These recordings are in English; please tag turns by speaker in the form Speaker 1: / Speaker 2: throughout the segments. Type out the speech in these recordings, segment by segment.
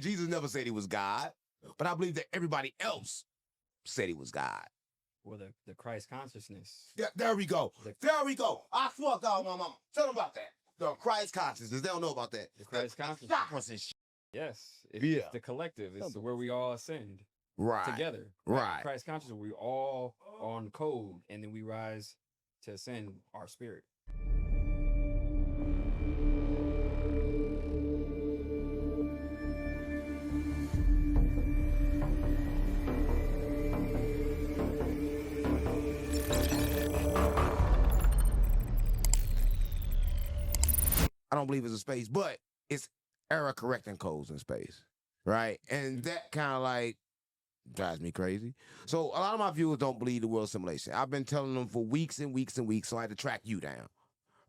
Speaker 1: Jesus never said he was God, but I believe that everybody else said he was God.
Speaker 2: Well, the Christ consciousness.
Speaker 1: Yeah, there we go. There we go. I swear to God, my mama. Tell them about that. The Christ consciousness. They don't know about that.
Speaker 2: The Christ consciousness.
Speaker 1: Chakras and shit.
Speaker 2: Yes.
Speaker 1: Yeah.
Speaker 2: It's the collective. It's where we all ascend
Speaker 1: Right.
Speaker 2: together.
Speaker 1: Right.
Speaker 2: Christ consciousness, we all on code, and then we rise to ascend our spirit.
Speaker 1: I don't believe it's a space, but it's error correcting codes in space, right? And that kind of like drives me crazy. So a lot of my viewers don't believe the world simulation. I've been telling them for weeks and weeks and weeks, so I had to track you down,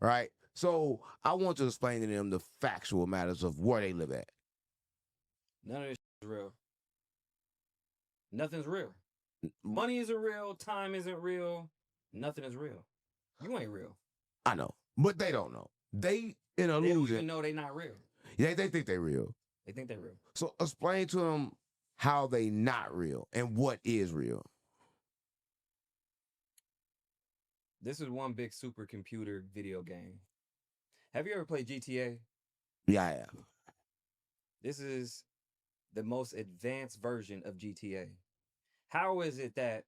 Speaker 1: right? So I want to explain to them the factual matters of where they live at.
Speaker 2: None of this is real. Nothing's real. Money isn't real. Time isn't real. Nothing is real. You ain't real.
Speaker 1: I know, but they don't know. They in illusion.
Speaker 2: They don't even know they're not real.
Speaker 1: Yeah, they think they're real.
Speaker 2: They think they're real.
Speaker 1: So explain to them how they not real and what is real.
Speaker 2: This is one big supercomputer video game. Have you ever played GTA?
Speaker 1: Yeah, I have.
Speaker 2: This is the most advanced version of GTA. How is it that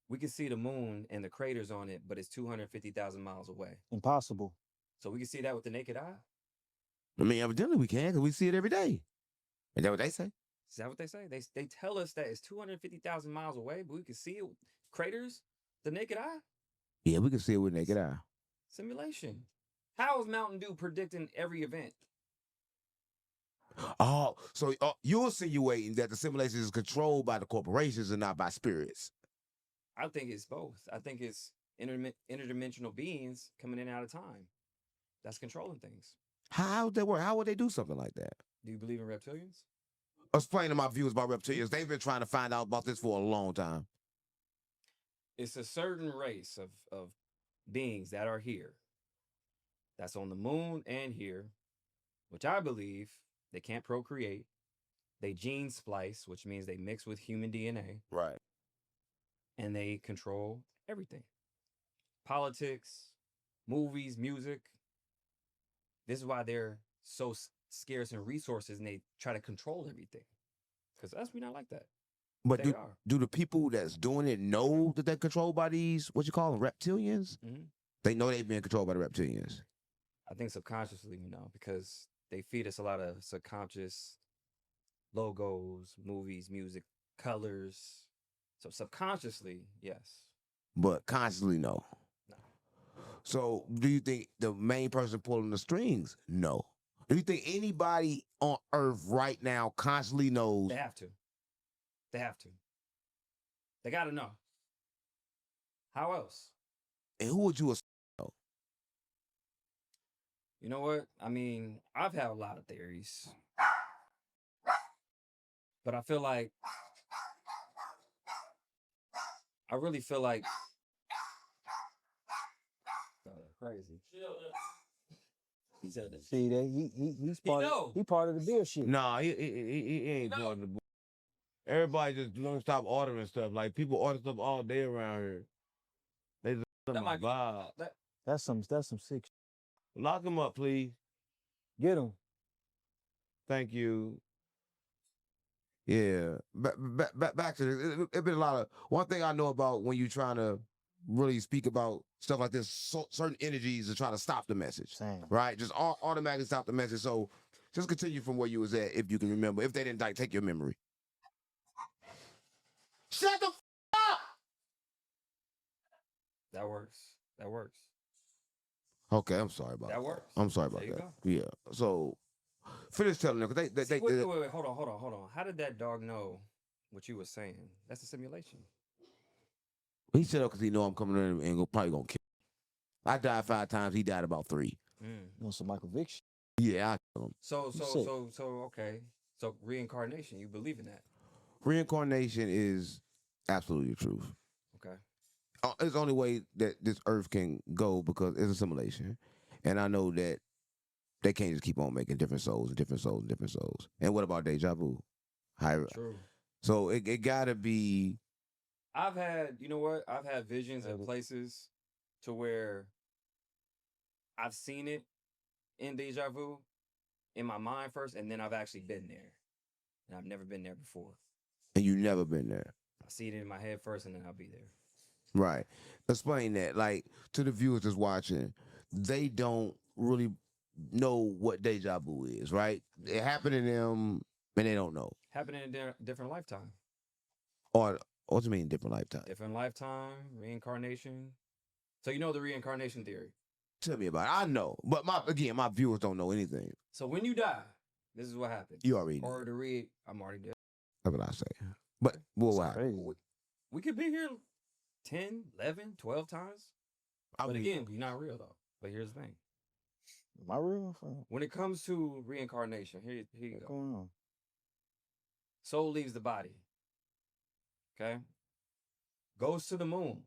Speaker 2: we can see the moon and the craters on it, but it's 250,000 miles away?
Speaker 3: Impossible.
Speaker 2: So we can see that with the naked eye?
Speaker 1: I mean, evidently we can because we see it every day. Is that what they say?
Speaker 2: Is that what they say? They tell us that it's 250,000 miles away, but we can see it with craters, the naked eye?
Speaker 1: Yeah, we can see it with naked eye.
Speaker 2: Simulation. How is Mountain Dew predicting every event?
Speaker 1: Oh, so you're insinuating that the simulation is controlled by the corporations and not by spirits.
Speaker 2: I think it's both. I think it's interdimensional beings coming in and out of time. That's controlling things.
Speaker 1: How would that work? How would they do something like that?
Speaker 2: Do you believe in reptilians?
Speaker 1: Explain to my viewers about reptilians. They've been trying to find out about this for a long time.
Speaker 2: It's a certain race of beings that are here. That's on the moon and here, which I believe they can't procreate. They gene splice, which means they mix with human DNA.
Speaker 1: Right.
Speaker 2: And they control everything. Politics, movies, music. This is why they're so scarce in resources and they try to control everything. Because us, we're not like that.
Speaker 1: But do the people that's doing it know that they're controlled by these, what you call them, reptilians?
Speaker 2: Mm-hmm.
Speaker 1: They know they've been controlled by the reptilians.
Speaker 2: I think subconsciously, because they feed us a lot of subconscious logos, movies, music, colors. So subconsciously, yes.
Speaker 1: But consciously, no.
Speaker 2: No.
Speaker 1: So do you think the main person pulling the strings? No. Do you think anybody on Earth right now consciously knows?
Speaker 2: They have to. They have to. They got to know. How else?
Speaker 1: And who would you assume?
Speaker 2: You know what? I mean, I've had a lot of theories. But I feel like I really feel like crazy. He said that.
Speaker 3: See that he's part of the beer shit.
Speaker 1: Nah, he ain't part of the book. Everybody just don't stop ordering stuff. Like people order stuff all day around here. They just vibe.
Speaker 3: That's some sick shit.
Speaker 1: Lock him up, please.
Speaker 3: Get him.
Speaker 1: Thank you. Yeah. Back to this. It's been a lot of one thing I know about when you're trying to really speak about stuff like this, certain energies are trying to stop the message.
Speaker 3: Same.
Speaker 1: Right? Just automatically stop the message. So just continue from where you was at if you can remember. If they didn't take your memory. Shut the up!
Speaker 2: That works. That works.
Speaker 1: Okay, I'm sorry about that.
Speaker 2: That works.
Speaker 1: I'm sorry about that. Yeah. So finish telling them because they
Speaker 2: wait, hold on. How did that dog know what you were saying? That's a simulation.
Speaker 1: He said because he know I'm coming in and probably gonna kill him. I died 5 times. He died about 3.
Speaker 3: You know some Michael Vick shit?
Speaker 1: Yeah, I killed him.
Speaker 2: So okay. So reincarnation, you believe in that?
Speaker 1: Reincarnation is absolutely the truth.
Speaker 2: Okay.
Speaker 1: It's the only way that this earth can go because it's a simulation. And I know that they can't just keep on making different souls and different souls and different souls. And what about deja vu?
Speaker 2: True.
Speaker 1: So it gotta be.
Speaker 2: I've had, you know what? I've had visions of places to where I've seen it in deja vu in my mind first, and then I've actually been there. And I've never been there before.
Speaker 1: And you never been there.
Speaker 2: I see it in my head first, and then I'll be there.
Speaker 1: Right. Explain that. Like, to the viewers that's watching, they don't really know what deja vu is, right? It happened to them and they don't know.
Speaker 2: Happening in a different lifetime.
Speaker 1: Or what do you mean different lifetime?
Speaker 2: Different lifetime, reincarnation. So you know the reincarnation theory.
Speaker 1: Tell me about it. I know. But my viewers don't know anything.
Speaker 2: So when you die, this is what happens.
Speaker 1: You already know.
Speaker 2: Or I'm already dead.
Speaker 1: That's what I say. But what happened?
Speaker 2: We could be here 10, 11, 12 times. But again, you're not real though. But here's the thing.
Speaker 3: Am I real?
Speaker 2: When it comes to reincarnation, here you
Speaker 3: What's
Speaker 2: go.
Speaker 3: going on?
Speaker 2: Soul leaves the body. Okay? Goes to the moon.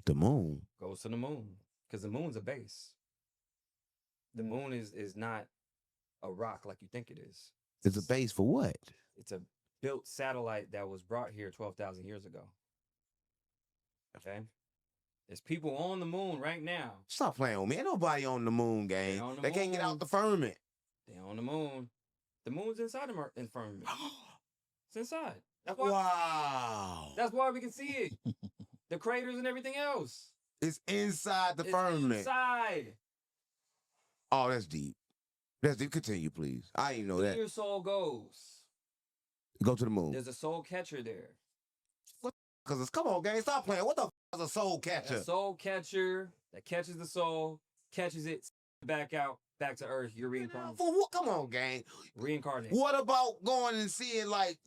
Speaker 1: The moon?
Speaker 2: Goes to the moon. Because the moon's a base. The moon is not a rock like you think it is.
Speaker 1: It's a base for what?
Speaker 2: It's a built satellite that was brought here 12,000 years ago. Okay? There's people on the moon right now.
Speaker 1: Stop playing with me. Ain't nobody on the moon, gang. They can't get out the firmament.
Speaker 2: They're on the moon. The moon's inside the firmament. It's inside.
Speaker 1: Wow.
Speaker 2: That's why we can see it. The craters and everything else.
Speaker 1: It's inside the firmament.
Speaker 2: Inside.
Speaker 1: Oh, that's deep. That's deep. Continue, please. I didn't know that.
Speaker 2: Where your soul goes.
Speaker 1: Go to the moon.
Speaker 2: There's a soul catcher there.
Speaker 1: What? Because come on, gang. Stop playing. What the is a soul catcher?
Speaker 2: A soul catcher that catches the soul, catches it back out, back to Earth. You're reincarnated.
Speaker 1: For what? Come on, gang.
Speaker 2: Reincarnated.
Speaker 1: What about going and seeing like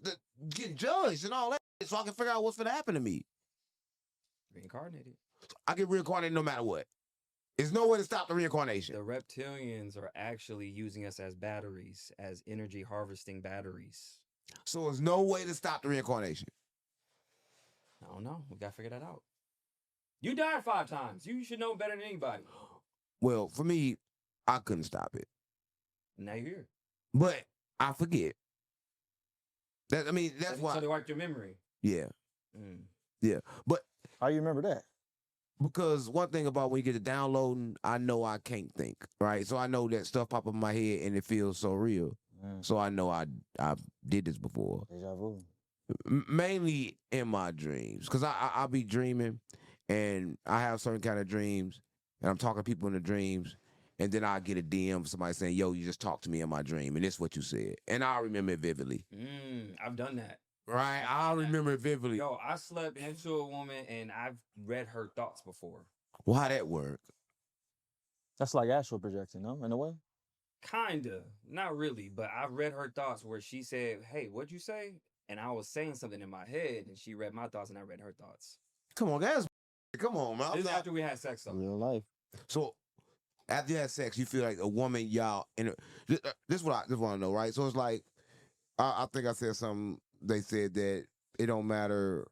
Speaker 1: get judged and all that, so I can figure out what's gonna happen to me?
Speaker 2: Reincarnated.
Speaker 1: I get reincarnated no matter what. There's no way to stop the reincarnation.
Speaker 2: The reptilians are actually using us as batteries, as energy harvesting batteries.
Speaker 1: So there's no way to stop the reincarnation.
Speaker 2: I don't know. We gotta figure that out. You died 5 times. You should know better than anybody.
Speaker 1: Well, for me, I couldn't stop it.
Speaker 2: Now you're here.
Speaker 1: But I forget. That's why.
Speaker 2: So they wiped your memory.
Speaker 1: Yeah. Yeah. But
Speaker 3: how you remember that?
Speaker 1: Because one thing about when you get to downloading, I know I can't think, right? So I know that stuff pop up in my head and it feels so real. So I know I did this before.
Speaker 3: Deja vu.
Speaker 1: Mainly in my dreams. Because I'll be dreaming and I have certain kind of dreams and I'm talking to people in the dreams and then I get a DM from somebody saying, yo, you just talked to me in my dream and this is what you said. And I remember it vividly.
Speaker 2: I've done that.
Speaker 1: Right? I remember it vividly.
Speaker 2: Yo, I slept next to a woman and I've read her thoughts before.
Speaker 1: Well, how that work?
Speaker 3: That's like astral projecting, no? In a way?
Speaker 2: Kinda. Not really, but I've read her thoughts where she said, hey, what'd you say? And I was saying something in my head and she read my thoughts and I read her thoughts.
Speaker 1: Come on, guys. Come on, man.
Speaker 2: This is after we had sex, though.
Speaker 3: Real life.
Speaker 1: So, after you had sex, you feel like a woman, y'all, this is what I just want to know, right? So it's like, I think I said something, they said that it don't matter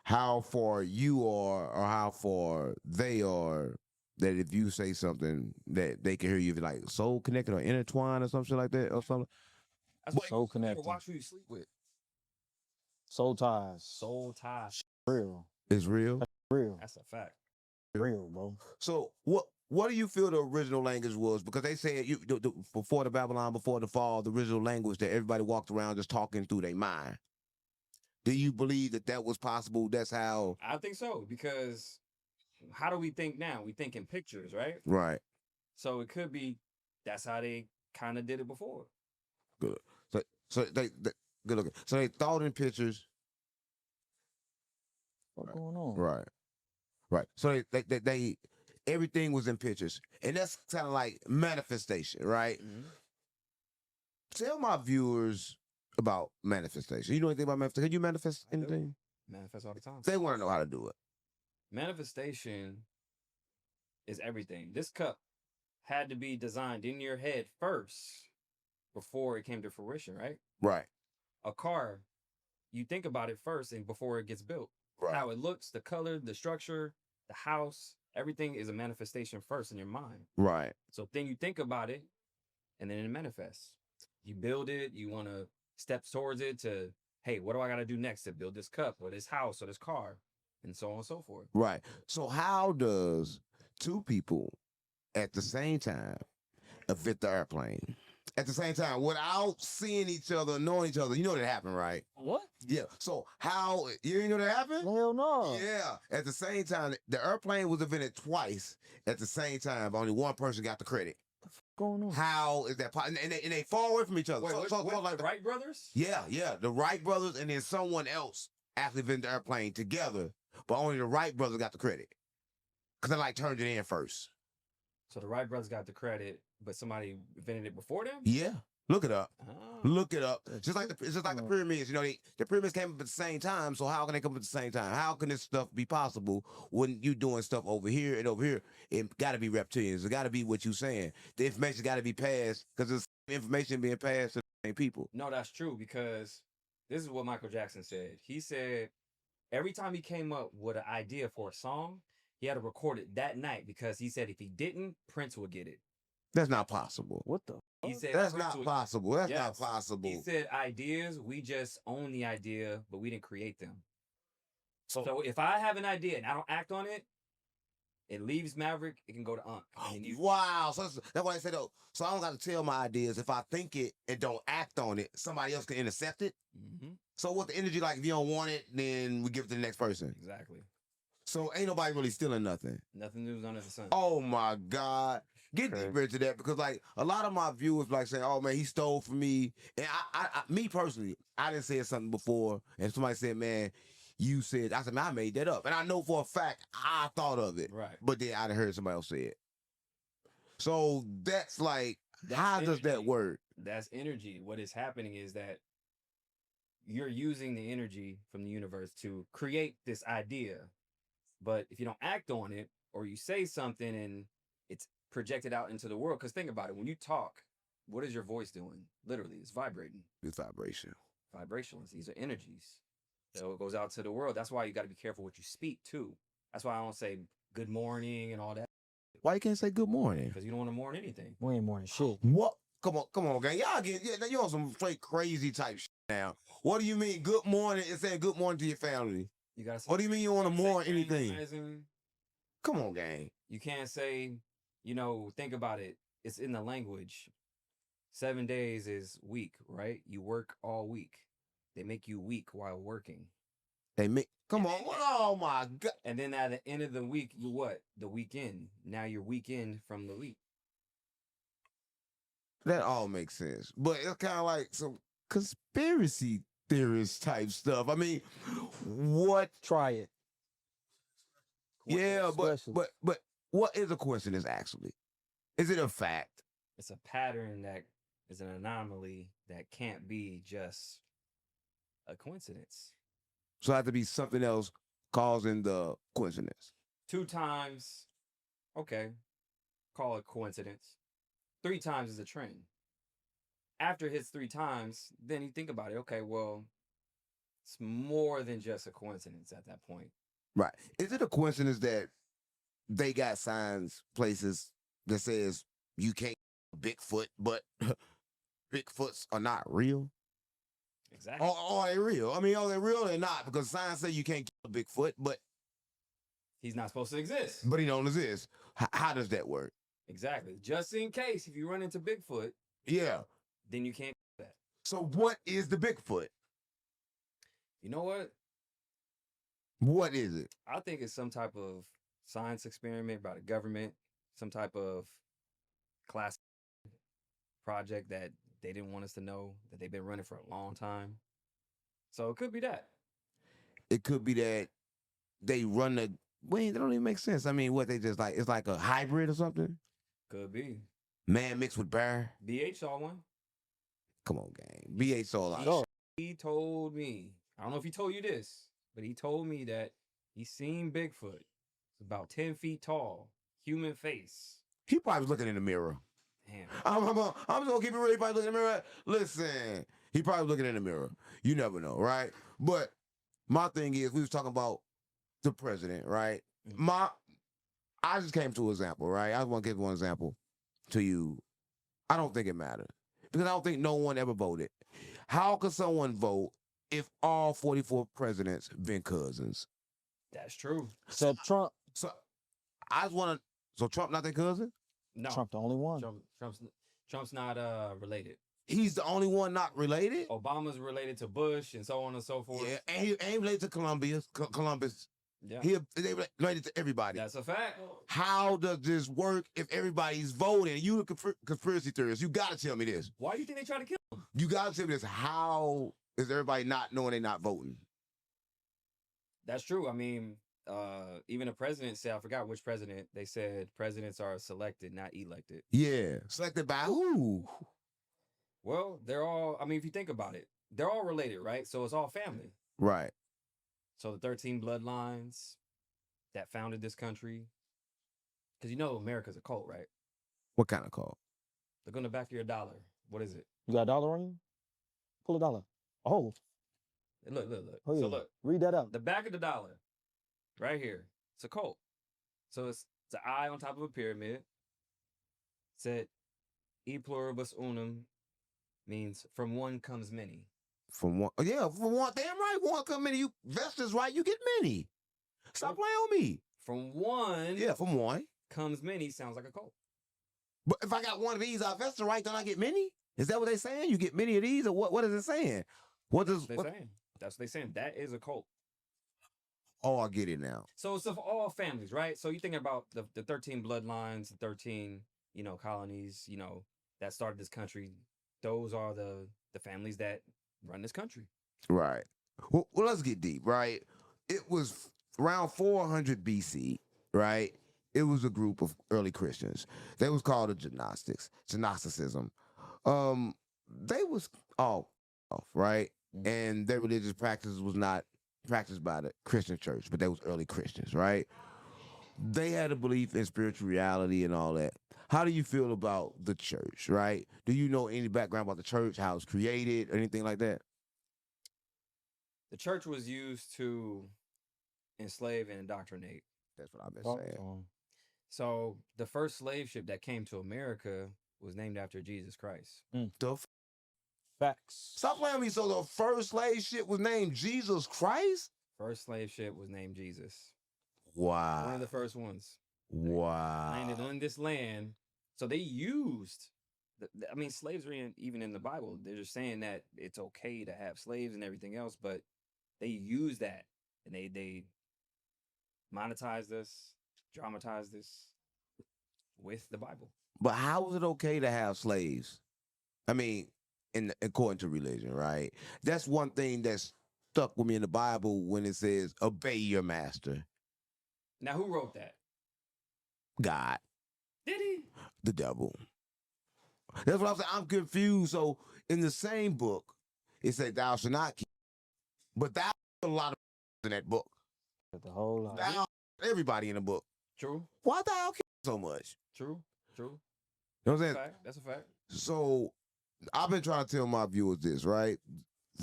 Speaker 1: how far you are or how far they are, that if you say something that they can hear you, like soul connected or intertwined or something like that or something.
Speaker 2: That's
Speaker 3: soul connected.
Speaker 2: Watch who you sleep with.
Speaker 3: Soul ties.
Speaker 2: Soul ties.
Speaker 3: Real.
Speaker 1: It's real?
Speaker 3: That's real.
Speaker 2: That's a fact.
Speaker 3: Real, bro.
Speaker 1: So what do you feel the original language was? Because they said before the Babylon, before the fall, the original language that everybody walked around just talking through their mind. Do you believe that was possible? That's how...
Speaker 2: I think so, because how do we think now? We think in pictures, right?
Speaker 1: Right.
Speaker 2: So it could be that's how they kind of did it before.
Speaker 1: Good. So they good looking. So they thought in pictures.
Speaker 3: What's going on?
Speaker 1: Right. So they everything was in pictures, and that's kind of like manifestation, right?
Speaker 2: Mm-hmm.
Speaker 1: Tell my viewers about manifestation. You know anything about manifestation? Can you manifest anything?
Speaker 2: Manifest all the time.
Speaker 1: They want to know how to do it.
Speaker 2: Manifestation is everything. This cup had to be designed in your head first before it came to fruition, right?
Speaker 1: Right.
Speaker 2: A car, you think about it first and before it gets built.
Speaker 1: Right.
Speaker 2: How it looks, the color, the structure, the house, everything is a manifestation first in your mind.
Speaker 1: Right.
Speaker 2: So then you think about it, and then it manifests. You build it, you want to step towards it to, hey, what do I got to do next to build this cup or this house or this car, and so on and so forth.
Speaker 1: Right. So how does two people at the same time invent the airplane? At the same time, without seeing each other, knowing each other, you know that happened, right?
Speaker 3: What?
Speaker 1: Yeah. So how you didn't know that happened?
Speaker 3: Hell no.
Speaker 1: Yeah. At the same time, the airplane was invented twice. At the same time, only one person got the credit.
Speaker 3: Going on?
Speaker 1: How is that possible? And they far away from each other.
Speaker 2: Wait,
Speaker 1: So
Speaker 2: what,
Speaker 1: like
Speaker 2: the Wright brothers?
Speaker 1: yeah, the Wright brothers and then someone else actually invented the airplane together, but only the Wright brothers got the credit because they like turned it in first.
Speaker 2: So the Wright brothers got the credit, but somebody invented it before them?
Speaker 1: Yeah, look it up.
Speaker 2: Oh.
Speaker 1: Look it up. Just like the pyramids. You know, the pyramids came up at the same time. So how can they come up at the same time? How can this stuff be possible when you doing stuff over here and over here? It got to be reptilians. It got to be what you saying. The information got to be passed because there's information being passed to the same people.
Speaker 2: No, that's true, because this is what Michael Jackson said. He said every time he came up with an idea for a song, he had to record it that night, because he said if he didn't, Prince would get it.
Speaker 1: That's not possible.
Speaker 3: What the?
Speaker 2: He said
Speaker 1: That's
Speaker 2: Prince
Speaker 1: not
Speaker 2: would-
Speaker 1: possible. That's
Speaker 2: Yes.
Speaker 1: not possible.
Speaker 2: He said ideas, we just own the idea, but we didn't create them. So if I have an idea and I don't act on it, it leaves Maverick, it can go to Unc. I mean,
Speaker 1: Wow. So that's why I said, oh, so I don't got to tell my ideas. If I think it and don't act on it, somebody else can intercept it.
Speaker 2: Mhm.
Speaker 1: So what the energy like? If you don't want it, then we give it to the next person.
Speaker 2: Exactly.
Speaker 1: So ain't nobody really stealing nothing.
Speaker 2: Nothing new under the sun.
Speaker 1: Oh my God. Get
Speaker 3: Okay.
Speaker 1: deeper into that, because like a lot of my viewers like saying, oh man, he stole from me. And me personally, I didn't say something before. And somebody said, man, you said, I said, man, I made that up. And I know for a fact I thought of it.
Speaker 2: Right.
Speaker 1: But then I heard somebody else say it. So that's like,
Speaker 2: That's
Speaker 1: how does that
Speaker 2: energy.
Speaker 1: work?
Speaker 2: That's energy. What is happening is that you're using the energy from the universe to create this idea. But if you don't act on it, or you say something and it's projected out into the world, because think about it, when you talk, what is your voice doing? Literally, it's vibrating.
Speaker 1: It's vibration.
Speaker 2: Vibrations, these are energies. So it goes out to the world. That's why you got to be careful what you speak too. That's why I don't say good morning and all that,
Speaker 1: Why you can't say good morning?
Speaker 2: because you don't want to mourn anything.
Speaker 3: We ain't more than shit.
Speaker 1: What? Come on, gang. Y'all you on some straight crazy type shit now. What do you mean good morning and saying good morning to your family?
Speaker 2: You got to.
Speaker 1: What do you mean you want to mourn
Speaker 2: say
Speaker 1: anything?
Speaker 2: rising.
Speaker 1: Come on, gang.
Speaker 2: You can't say, think about it. It's in the language. 7 days is week, right? You work all week. They make you weak while working.
Speaker 1: They make come on. Oh my God.
Speaker 2: And then at the end of the week, you what? The weekend. Now you're weekend from the week.
Speaker 1: That all makes sense. But it's kind of like some conspiracy theorist type stuff. I mean, what?
Speaker 3: Try it.
Speaker 1: Yeah,
Speaker 3: Especially.
Speaker 1: but what is a coincidence actually? Is it a fact?
Speaker 2: It's a pattern that is an anomaly that can't be just a coincidence.
Speaker 1: So it has to be something else causing the coincidence.
Speaker 2: 2 times, okay, call it coincidence. 3 times is a trend. After it hits 3 times, then you think about it. Okay, well, it's more than just a coincidence at that point.
Speaker 1: Right. Is it a coincidence that they got signs, places that says you can't Bigfoot, but Bigfoots are not real?
Speaker 2: Exactly.
Speaker 1: Or are they real? I mean, are they real or not? Because signs say you can't kill a Bigfoot, but
Speaker 2: He's not supposed to exist.
Speaker 1: he don't exist. How does that work?
Speaker 2: Exactly. Just in case if you run into Bigfoot,
Speaker 1: Yeah.
Speaker 2: then you can't do that.
Speaker 1: So what is the Bigfoot?
Speaker 2: You know what?
Speaker 1: What is it?
Speaker 2: I think it's some type of science experiment by the government, some type of class project that they didn't want us to know, that they've been running for a long time. So it could be that.
Speaker 1: It could be that they run the. Wait, that don't even make sense. I mean, what they just like? It's like a hybrid or something.
Speaker 2: Could be.
Speaker 1: Man mixed with bear.
Speaker 2: BH saw one.
Speaker 1: Come on, gang. BA saw a lot.
Speaker 3: No.
Speaker 2: He told me, I don't know if he told you this, but he told me that he seen Bigfoot. It's about 10 feet tall, human face.
Speaker 1: He probably was looking in the mirror.
Speaker 2: Damn.
Speaker 1: I'm just gonna keep it real. He probably looking in the mirror. Listen, he probably looking in the mirror. You never know, right? But my thing is, we was talking about the president, right?
Speaker 2: Mhm.
Speaker 1: I just came to an example, right? I just want to give one example to you. I don't think it matters because I don't think no one ever voted. How could someone vote if all 44 presidents been cousins?
Speaker 2: That's true.
Speaker 3: Except Trump.
Speaker 1: So I just want to. So Trump not their cousin?
Speaker 2: No,
Speaker 3: Trump the only one.
Speaker 2: Trump's not related.
Speaker 1: He's the only one not related.
Speaker 2: Obama's related to Bush and so on and so forth.
Speaker 1: Yeah, and he ain't related to Columbus.
Speaker 2: Yeah.
Speaker 1: They related to everybody.
Speaker 2: That's a fact.
Speaker 1: How does this work if everybody's voting? You a conspiracy theorist. You got to tell me this.
Speaker 2: Why do you think they try to kill him?
Speaker 1: You got to tell me this. How is everybody not knowing they're not voting?
Speaker 2: That's true. I mean, even the president said, I forgot which president, they said presidents are selected, not elected.
Speaker 1: Yeah. Selected by who?
Speaker 2: Well, they're all, I mean, if you think about it, they're all related, right? So it's all family.
Speaker 1: Right.
Speaker 2: So the 13 bloodlines that founded this country, because you know America's a cult, right?
Speaker 1: What kind of call?
Speaker 2: Look on the back of your dollar. What is it?
Speaker 3: You got a dollar on you? Pull a dollar. Oh,
Speaker 2: Look.
Speaker 3: oh yeah.
Speaker 2: So look,
Speaker 3: Read that out.
Speaker 2: the back of the dollar, right here, it's a cult. So it's an eye on top of a pyramid. Said, e pluribus unum means from one comes many.
Speaker 1: From one. Yeah, from one. Damn right. One come many. You investors, right? You get many. Stop playing on me.
Speaker 2: From one
Speaker 1: Yeah, from one.
Speaker 2: comes many sounds like a cult.
Speaker 1: But if I got one of these, I invested right, then I get many? Is that what they're saying? You get many of these, or what is it saying? What does
Speaker 2: That's what they're saying. That's what they're saying. That is a cult.
Speaker 1: Oh, I get it now.
Speaker 2: So it's of all families, right? So you thinking about the 13 bloodlines, the 13, colonies, that started this country. Those are the families that run this country.
Speaker 1: Right. Well, let's get deep, right? It was around 400 BC, right? It was a group of early Christians. They was called the Gnosticism. They was all off, right? And their religious practice was not practiced by the Christian church, but they was early Christians, right? They had a belief in spiritual reality and all that. How do you feel about the church, right? Do you know any background about the church, how it's created, or anything like that?
Speaker 2: The church was used to enslave and indoctrinate.
Speaker 1: That's what I've been
Speaker 3: Talk
Speaker 1: saying.
Speaker 3: to 'em.
Speaker 2: So the first slave ship that came to America was named after Jesus Christ.
Speaker 1: The f-
Speaker 3: Facts.
Speaker 1: Stop playing with me. So the first slave ship was named Jesus Christ?
Speaker 2: First slave ship was named Jesus.
Speaker 1: Wow.
Speaker 2: One of the first ones.
Speaker 1: Wow.
Speaker 2: Landed on this land. So they used, slaves are even in the Bible. They're just saying that it's okay to have slaves and everything else, but they use that and they monetized this, dramatized this with the Bible.
Speaker 1: But how is it okay to have slaves? I mean, according to religion, right? That's one thing that's stuck with me in the Bible when it says, obey your master.
Speaker 2: Now, who wrote that?
Speaker 1: God.
Speaker 2: Did he?
Speaker 1: The devil. That's what I'm saying. I'm confused. So in the same book, it said thou shalt not kill. But thou a lot of in that book.
Speaker 3: The whole lot.
Speaker 1: Thou everybody in the book.
Speaker 2: True.
Speaker 1: Why thou kill so much?
Speaker 2: True.
Speaker 1: You know what I'm saying?
Speaker 2: That's a fact.
Speaker 1: So I've been trying to tell my viewers this, right?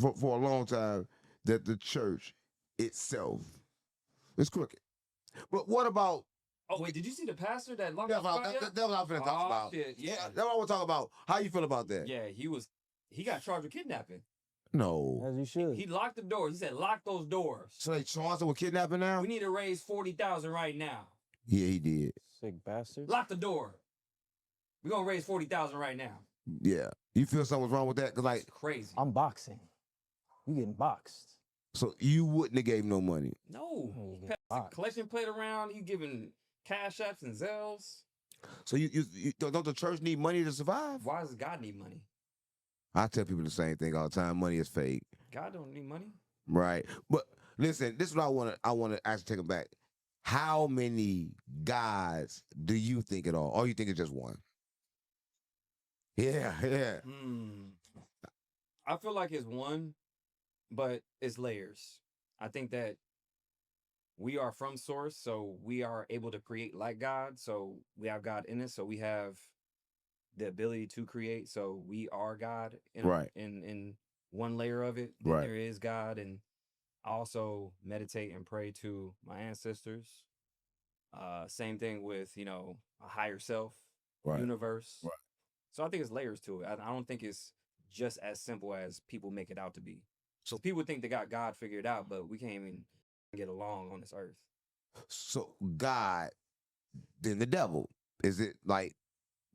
Speaker 1: For a long time, that the church itself is crooked. But what about
Speaker 2: Oh, wait, did you see the pastor that locked
Speaker 1: that's
Speaker 2: up
Speaker 1: what that's what I'm finna talk about.
Speaker 2: Shit, yeah.
Speaker 1: That's what I want to talk about. How you feel about that?
Speaker 2: Yeah, he got charged with kidnapping.
Speaker 1: No.
Speaker 3: As you should.
Speaker 2: He locked the doors. He said, lock those doors.
Speaker 1: So they charged him with kidnapping now?
Speaker 2: We need to raise 40,000 right now.
Speaker 1: Yeah, he did.
Speaker 3: Sick bastard.
Speaker 2: Lock the door. We're gonna raise 40,000 right now.
Speaker 1: Yeah. You feel something's wrong with that? Cause like,
Speaker 2: It's crazy.
Speaker 3: I'm boxing. You getting boxed.
Speaker 1: so you wouldn't have gave him no money.
Speaker 2: No.
Speaker 3: You
Speaker 2: He
Speaker 3: get
Speaker 2: passed the
Speaker 3: boxed.
Speaker 2: collection plate around. He giving cash apps and Zells.
Speaker 1: So you don't the church need money to survive?
Speaker 2: Why does God need money?
Speaker 1: I tell people the same thing all the time. Money is fake.
Speaker 2: God don't need money.
Speaker 1: Right. But listen, this is what I want to actually take it back. How many gods do you think it all? Or you think it's just one? Yeah.
Speaker 2: I feel like it's one, but it's layers. I think that we are from source, so we are able to create like God. So we have God in us, so we have the ability to create. So we are God
Speaker 1: Right.
Speaker 2: in one layer of it. Then
Speaker 1: Right.
Speaker 2: there is God, and I also meditate and pray to my ancestors. Same thing with a higher self,
Speaker 1: Right.
Speaker 2: universe.
Speaker 1: Right.
Speaker 2: So I think it's layers to it. I don't think it's just as simple as people make it out to be.
Speaker 1: So-
Speaker 2: So people think they got God figured out, but we can't even get along on this earth.
Speaker 1: So God, then the devil. Is it like,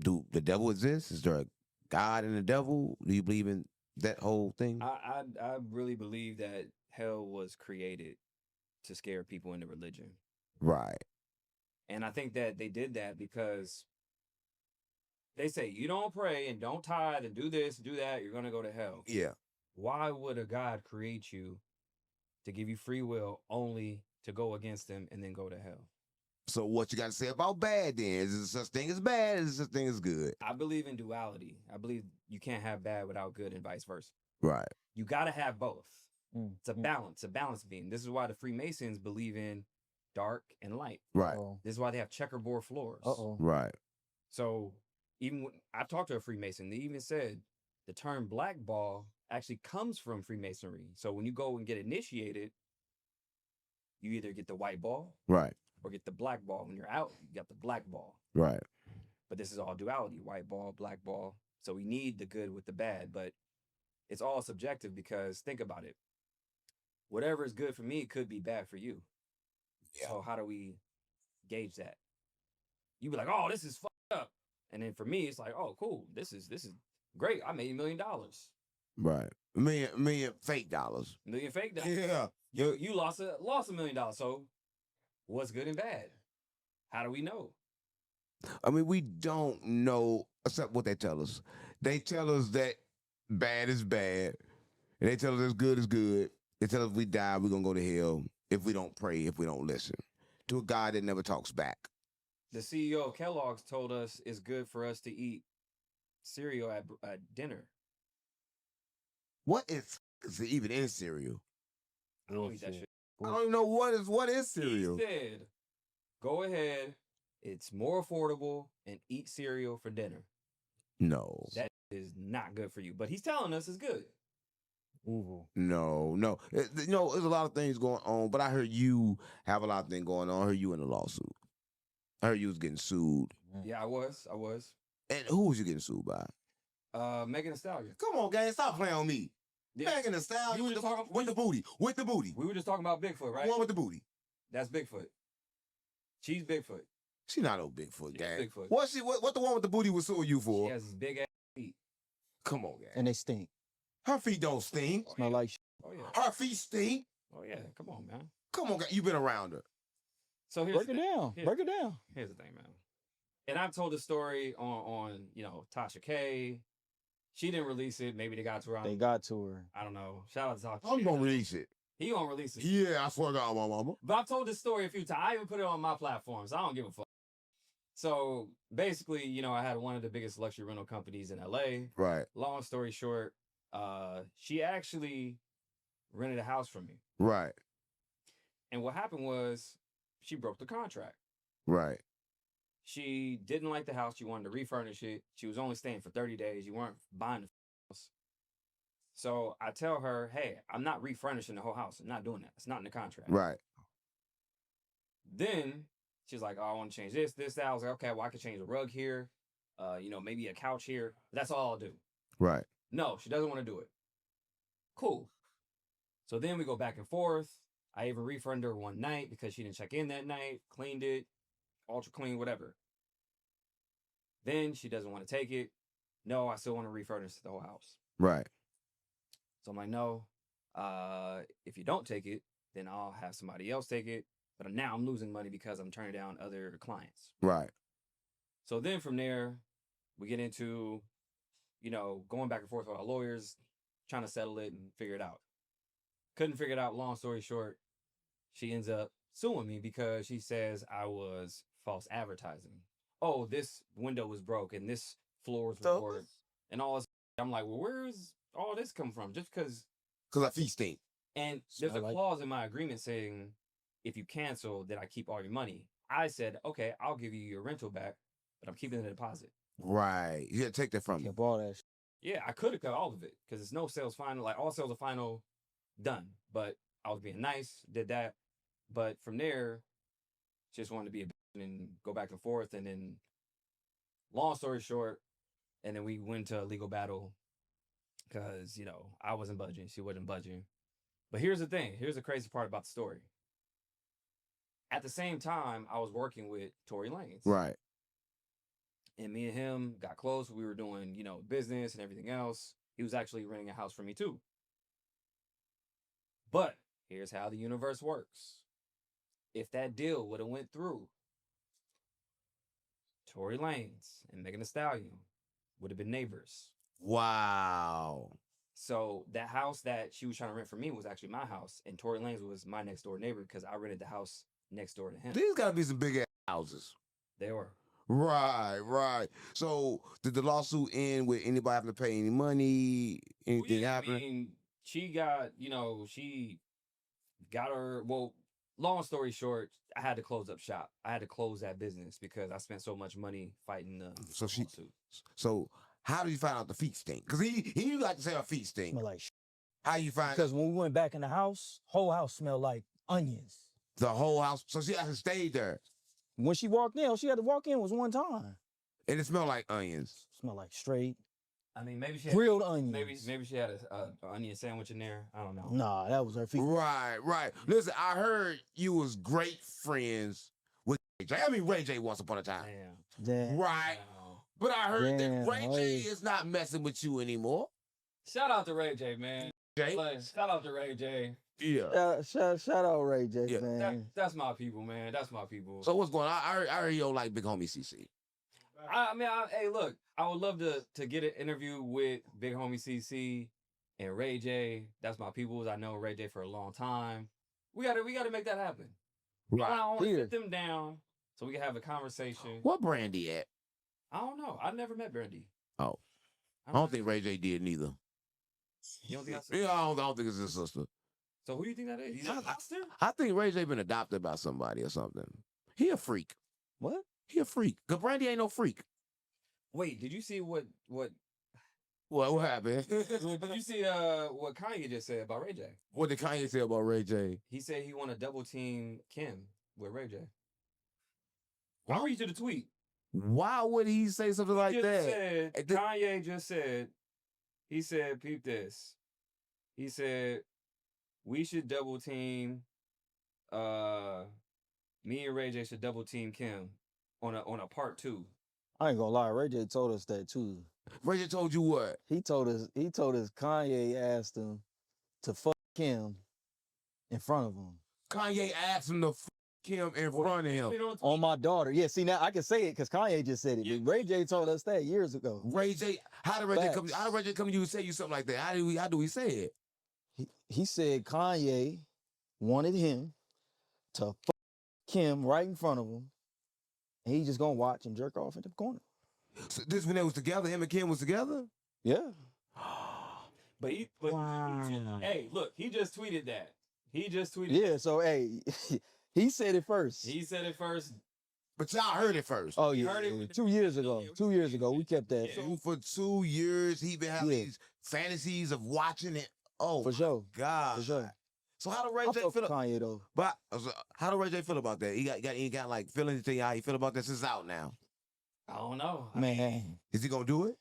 Speaker 1: do the devil exist? Is there a God and the devil? Do you believe in that whole thing?
Speaker 2: I really believe that hell was created to scare people into religion.
Speaker 1: Right.
Speaker 2: And I think that they did that because they say you don't pray and don't tithe and do this, do that, you're gonna go to hell.
Speaker 1: Yeah.
Speaker 2: Why would a God create you to give you free will only to go against him and then go to hell?
Speaker 1: So what you got to say about bad then? Is there such thing as bad? Is there such thing as good?
Speaker 2: I believe in duality. I believe you can't have bad without good and vice versa.
Speaker 1: Right.
Speaker 2: You got to have both.
Speaker 3: Mm,
Speaker 2: It's a balance, a balance beam. This is why the Freemasons believe in dark and light.
Speaker 1: Right.
Speaker 3: Uh-oh.
Speaker 2: This is why they have checkerboard floors.
Speaker 3: Uh-oh.
Speaker 1: Right.
Speaker 2: So even when I've talked to a Freemason, they even said the term black ball actually comes from Freemasonry. So when you go and get initiated, you either get the white ball
Speaker 1: Right.
Speaker 2: or get the black ball. When you're out, you got the black ball.
Speaker 1: Right.
Speaker 2: But this is all duality, white ball, black ball. So we need the good with the bad, but it's all subjective because think about it. Whatever is good for me could be bad for you.
Speaker 1: Yeah.
Speaker 2: So how do we gauge that? You be like, oh, this is fucked up. And then for me, it's like, oh, cool. This is great. I made $1 million.
Speaker 1: Right. Million fake dollars.
Speaker 2: Million fake dollars.
Speaker 1: Yeah.
Speaker 2: You lost $1 million. So what's good and bad? How do we know?
Speaker 1: I mean, we don't know except what they tell us. They tell us that bad is bad. And they tell us good is good. They tell us if we die, we're going to go to hell if we don't pray, if we don't listen to a God that never talks back.
Speaker 2: The CEO of Kellogg's told us it's good for us to eat cereal at dinner.
Speaker 1: What is it even in cereal?
Speaker 2: I don't eat that
Speaker 3: Bullshit.
Speaker 2: shit.
Speaker 1: I don't even know what is cereal.
Speaker 2: He said, go ahead. It's more affordable and eat cereal for dinner.
Speaker 1: No.
Speaker 2: That is not good for you. But he's telling us it's good.
Speaker 3: Ooh.
Speaker 1: No. You know, there's a lot of things going on, but I heard you have a lot of things going on. I heard you in a lawsuit. I heard you was getting sued.
Speaker 2: Yeah, I was.
Speaker 1: And who was you getting sued by?
Speaker 2: Megan Thee Stallion.
Speaker 1: Come on, gang, stop playing on me.
Speaker 2: Yeah.
Speaker 1: Megan Thee Stallion
Speaker 2: You
Speaker 1: with
Speaker 2: just
Speaker 1: the,
Speaker 2: talking-
Speaker 1: with the booty. With the booty.
Speaker 2: We were just talking about Bigfoot, right?
Speaker 1: The one with the booty.
Speaker 2: That's Bigfoot. She's Bigfoot.
Speaker 1: She not no Bigfoot,
Speaker 2: She's
Speaker 1: gang.
Speaker 2: Bigfoot.
Speaker 1: What the one with the booty was suing you for?
Speaker 2: She has these big ass feet.
Speaker 1: Come on, gang.
Speaker 3: And they stink.
Speaker 1: Her feet don't stink.
Speaker 3: Smell like shit.
Speaker 2: Oh yeah.
Speaker 1: Her feet stink.
Speaker 2: Oh yeah. Come on, man.
Speaker 1: Come on, gang. You been around her.
Speaker 2: So here's
Speaker 3: Break
Speaker 2: the
Speaker 3: it
Speaker 2: thing.
Speaker 3: down.
Speaker 2: Here-
Speaker 3: Break it down.
Speaker 2: Here's the thing, man. And I've told the story on Tasha K. She didn't release it. Maybe they got to her.
Speaker 3: They got to her.
Speaker 2: I don't know. Shout out to Tasha.
Speaker 1: I'm gonna release it.
Speaker 2: He gonna release it.
Speaker 1: Yeah, I swear to God, my mama.
Speaker 2: But I've told this story a few times. I even put it on my platforms. I don't give a fuck. So basically, I had one of the biggest luxury rental companies in LA.
Speaker 1: Right,
Speaker 2: Long story short, she actually rented a house from me.
Speaker 1: right,
Speaker 2: And what happened was she broke the contract.
Speaker 1: right.
Speaker 2: She didn't like the house. She wanted to refurnish it. She was only staying for 30 days. You weren't buying the house. So I tell her, hey, I'm not refurnishing the whole house. I'm not doing that. It's not in the contract.
Speaker 1: Right.
Speaker 2: Then she's like, oh, I want to change this, that. I was like, okay, well, I could change a rug here. Maybe a couch here. That's all I'll do.
Speaker 1: Right.
Speaker 2: No, she doesn't want to do it. Cool. So then we go back and forth. I even refunded her one night because she didn't check in that night, cleaned it, ultra clean, whatever. Then she doesn't want to take it. No, I still want to refurnish the whole house.
Speaker 1: Right.
Speaker 2: So I'm like, no, if you don't take it, then I'll have somebody else take it. But now I'm losing money because I'm turning down other clients.
Speaker 1: Right.
Speaker 2: So then from there, we get into, going back and forth with our lawyers, trying to settle it and figure it out. Couldn't figure it out. Long story short, she ends up suing me because she says I was false advertising. Oh, this window was broke and this floor was recorded and all this. I'm like, well, where is all this come from? Just because.
Speaker 1: Because her feet stink.
Speaker 2: And there's a
Speaker 3: Smell like-
Speaker 2: clause in my agreement saying if you cancel, then I keep all your money. I said, okay, I'll give you your rental back, but I'm keeping the deposit.
Speaker 1: Right. You gotta take that from me.
Speaker 3: Kept all that shit.
Speaker 2: Yeah, I could have cut all of it because it's no sales final. Like all sales are final, done. But I was being nice, did that. But from there, just wanted to be a bitch and go back and forth. And then, long story short, And then we went to a legal battle because, you know, I wasn't budging. She wasn't budging. But here's the thing. Here's the crazy part about the story. At the same time, I was working with Tory Lanez.
Speaker 1: Right.
Speaker 2: And me and him got close. We were doing, you know, business and everything else. He was actually renting a house for me too. But here's how the universe works. If that deal would have went through, Tory Lanez and Megan Thee Stallion would have been neighbors.
Speaker 1: Wow.
Speaker 2: So that house that she was trying to rent for me was actually my house, and Tory Lanez was my next door neighbor because I rented the house next door to him.
Speaker 1: These gotta be some big ass houses.
Speaker 2: They were.
Speaker 1: Right. So did the lawsuit end with anybody having to pay any money? Anything happen?
Speaker 2: I mean, she got, you know, she got her, well, long story short, I had to close up shop. I had to close that business because I spent so much money fighting the lawsuit.
Speaker 1: So how did you find out the feet stink? Because he like to say her feet stink.
Speaker 3: Smell like
Speaker 1: How you find
Speaker 3: because when we went back in the house, whole house smelled like onions.
Speaker 1: the whole house? So she actually stayed there.
Speaker 3: When she walked in, all she had to walk in was one time.
Speaker 1: And it smelled like onions.
Speaker 3: Smelled like straight
Speaker 2: I mean, maybe she had,
Speaker 3: grilled onions.
Speaker 2: maybe she had a onion sandwich in there. I don't know.
Speaker 3: Nah, that was her feet.
Speaker 1: Right. Listen, I heard you was great friends with Ray J. I mean, Ray J once upon a time.
Speaker 3: Damn.
Speaker 1: Right.
Speaker 2: Wow.
Speaker 1: But I heard
Speaker 3: Damn,
Speaker 1: that Ray J
Speaker 3: hey.
Speaker 1: is not messing with you anymore.
Speaker 2: Shout out to Ray J, man.
Speaker 1: Jay?
Speaker 2: Like, shout out to Ray J.
Speaker 1: Yeah.
Speaker 3: Shout out Ray J,
Speaker 1: Yeah.
Speaker 3: man.
Speaker 2: That's my people, man. That's my people.
Speaker 1: So what's going on? I heard you don't like Big Homie CC.
Speaker 2: Hey, look, I would love to get an interview with Big Homie CC and Ray J. That's my peoples. I know Ray J for a long time. We gotta make that happen. I want to
Speaker 3: Here.
Speaker 2: sit them down so we can have a conversation.
Speaker 1: What Brandy at?
Speaker 2: I don't know. I never met Brandy.
Speaker 1: Oh. I don't think Ray J did neither.
Speaker 2: You don't think that's
Speaker 1: Yeah, I don't think it's his sister.
Speaker 2: So who do you think that is? He's a monster?
Speaker 1: I think Ray J been adopted by somebody or something. He a freak.
Speaker 3: What?
Speaker 1: He a freak. Cause Brandy ain't no freak.
Speaker 2: Wait, did you see what
Speaker 1: What happened?
Speaker 2: did you see what Kanye just said about Ray J?
Speaker 1: What did Kanye say about Ray J?
Speaker 2: He said he want to double team Kim with Ray J. I'll read you the tweet.
Speaker 1: Why would he say something like that?
Speaker 2: Kanye just said, he said, peep this. He said, we should double team, me and Ray J should double team Kim on a part 2.
Speaker 3: I ain't gonna lie, Ray J told us that too.
Speaker 1: Ray J told you what?
Speaker 3: He told us Kanye asked him to fuck Kim in front of him.
Speaker 1: Kanye asked him to fuck Kim in front of him.
Speaker 3: On my daughter. Yeah, see now I can say it because Kanye just said it.
Speaker 2: Yeah.
Speaker 3: But Ray J told us that years ago.
Speaker 1: Ray J, how did Ray J come?
Speaker 3: Facts.
Speaker 1: How did Ray J come to you and say you something like that? How do we say it?
Speaker 3: He said Kanye wanted him to fuck Kim right in front of him. And he just gonna watch and jerk off in the corner.
Speaker 1: So this when they was together, him and Kim was together?
Speaker 3: Yeah.
Speaker 2: But hey, look, he just tweeted that. He just tweeted.
Speaker 3: Yeah, so hey, he said it first.
Speaker 2: He said it first.
Speaker 1: But y'all heard it first.
Speaker 3: Oh yeah,
Speaker 2: heard it
Speaker 3: yeah.
Speaker 2: with-
Speaker 3: 2 years ago. 2 years ago, we kept that.
Speaker 1: So for 2 years, he been having
Speaker 3: Yeah.
Speaker 1: these fantasies of watching it. Oh,
Speaker 3: For sure.
Speaker 1: God.
Speaker 3: For sure.
Speaker 1: So how do Ray
Speaker 3: I
Speaker 1: J
Speaker 3: fuck
Speaker 1: feel?
Speaker 3: with Kanye though.
Speaker 1: But how do Ray J feel about that? He got like feelings. How he feel about this? It's out now.
Speaker 2: I don't know.
Speaker 3: Man.
Speaker 1: Is he gonna do it?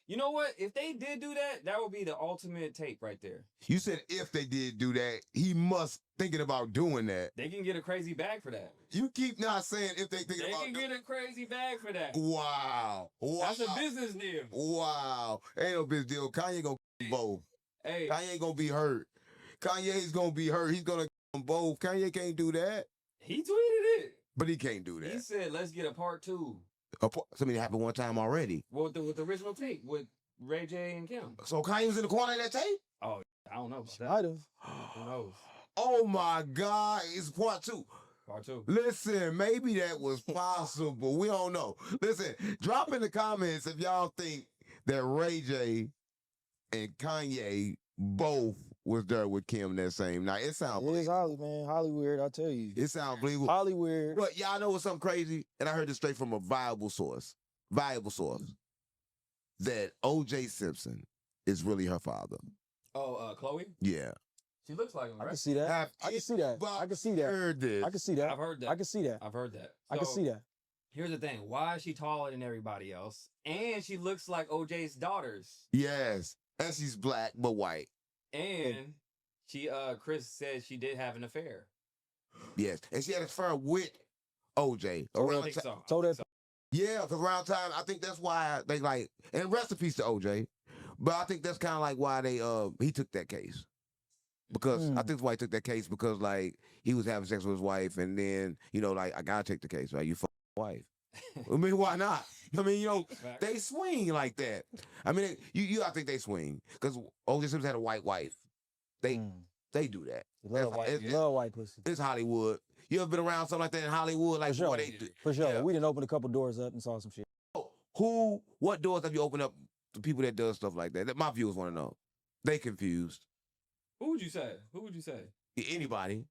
Speaker 2: You know what? If they did do that, that would be the ultimate tape right there.
Speaker 1: You said if they did do that, he must thinking about doing that.
Speaker 2: They can get a crazy bag for that.
Speaker 1: You keep not saying if they thinking
Speaker 2: They
Speaker 1: about.
Speaker 2: can get a crazy bag for that.
Speaker 1: Wow.
Speaker 2: That's a business deal.
Speaker 1: Wow. Ain't no business deal. Kanye gonna both.
Speaker 2: Hey,
Speaker 1: Kanye ain't gonna be hurt. Kanye's gonna be hurt. He's gonna them both. Kanye can't do that.
Speaker 2: he tweeted it.
Speaker 1: But he can't do
Speaker 2: He
Speaker 1: that.
Speaker 2: said, "Let's get a part 2."
Speaker 1: Something happened one time already.
Speaker 2: With the original tape with Ray J and Kim.
Speaker 1: So Kanye was in the corner of that tape?
Speaker 2: Oh, I don't know about that.
Speaker 3: Might have.
Speaker 2: Who knows?
Speaker 1: Oh my God. It's part 2.
Speaker 2: Part 2.
Speaker 1: Listen, maybe that was possible. We don't know. Listen, drop in the comments if y'all think that Ray J and Kanye both was there with Kim that same night. It sounds
Speaker 3: It is Holly, man. Holly weird, I tell you.
Speaker 1: it sounds believable.
Speaker 3: Holly weird.
Speaker 1: But y'all know what's something crazy? And I heard this straight from a viable source. That O.J. Simpson is really her father.
Speaker 2: Oh, Chloe?
Speaker 1: Yeah.
Speaker 2: She looks like him,
Speaker 3: I
Speaker 2: right?
Speaker 3: can see that. I can see that. I can see that.
Speaker 1: Heard this.
Speaker 3: I can see that.
Speaker 2: I've heard that.
Speaker 3: I can see that.
Speaker 2: I've heard that.
Speaker 3: I can
Speaker 2: So,
Speaker 3: see that.
Speaker 2: Here's the thing. Why is she taller than everybody else? And she looks like OJ's daughters.
Speaker 1: Yes. And she's black but white.
Speaker 2: And she Chris said she did have an affair.
Speaker 1: Yes. And she had an affair with OJ.
Speaker 3: So
Speaker 1: Around
Speaker 2: I think
Speaker 1: ti-
Speaker 2: so.
Speaker 3: so
Speaker 2: I think
Speaker 3: that-
Speaker 2: so.
Speaker 1: Yeah, because around time, I think that's why they like, and rest in peace to OJ. But I think that's kind of like why he took that case. Because I think that's why he took that case, because like he was having sex with his wife, and then, like, I gotta take the case, right? You fuck my wife. I mean, why not? I mean, they swing like that. I mean, I think they swing. Because O.J. Simpson had a white wife. They do that.
Speaker 3: You love white pussy.
Speaker 1: It's Hollywood. You ever been around something like that in Hollywood? Like,
Speaker 3: For sure.
Speaker 1: what they do?
Speaker 3: For sure.
Speaker 1: Yeah.
Speaker 3: We didn't open a couple doors up and saw some shit.
Speaker 1: What doors have you opened up to people that does stuff like that? My viewers want to know. They confused.
Speaker 2: Who would you say? Who would you say?
Speaker 1: Anybody.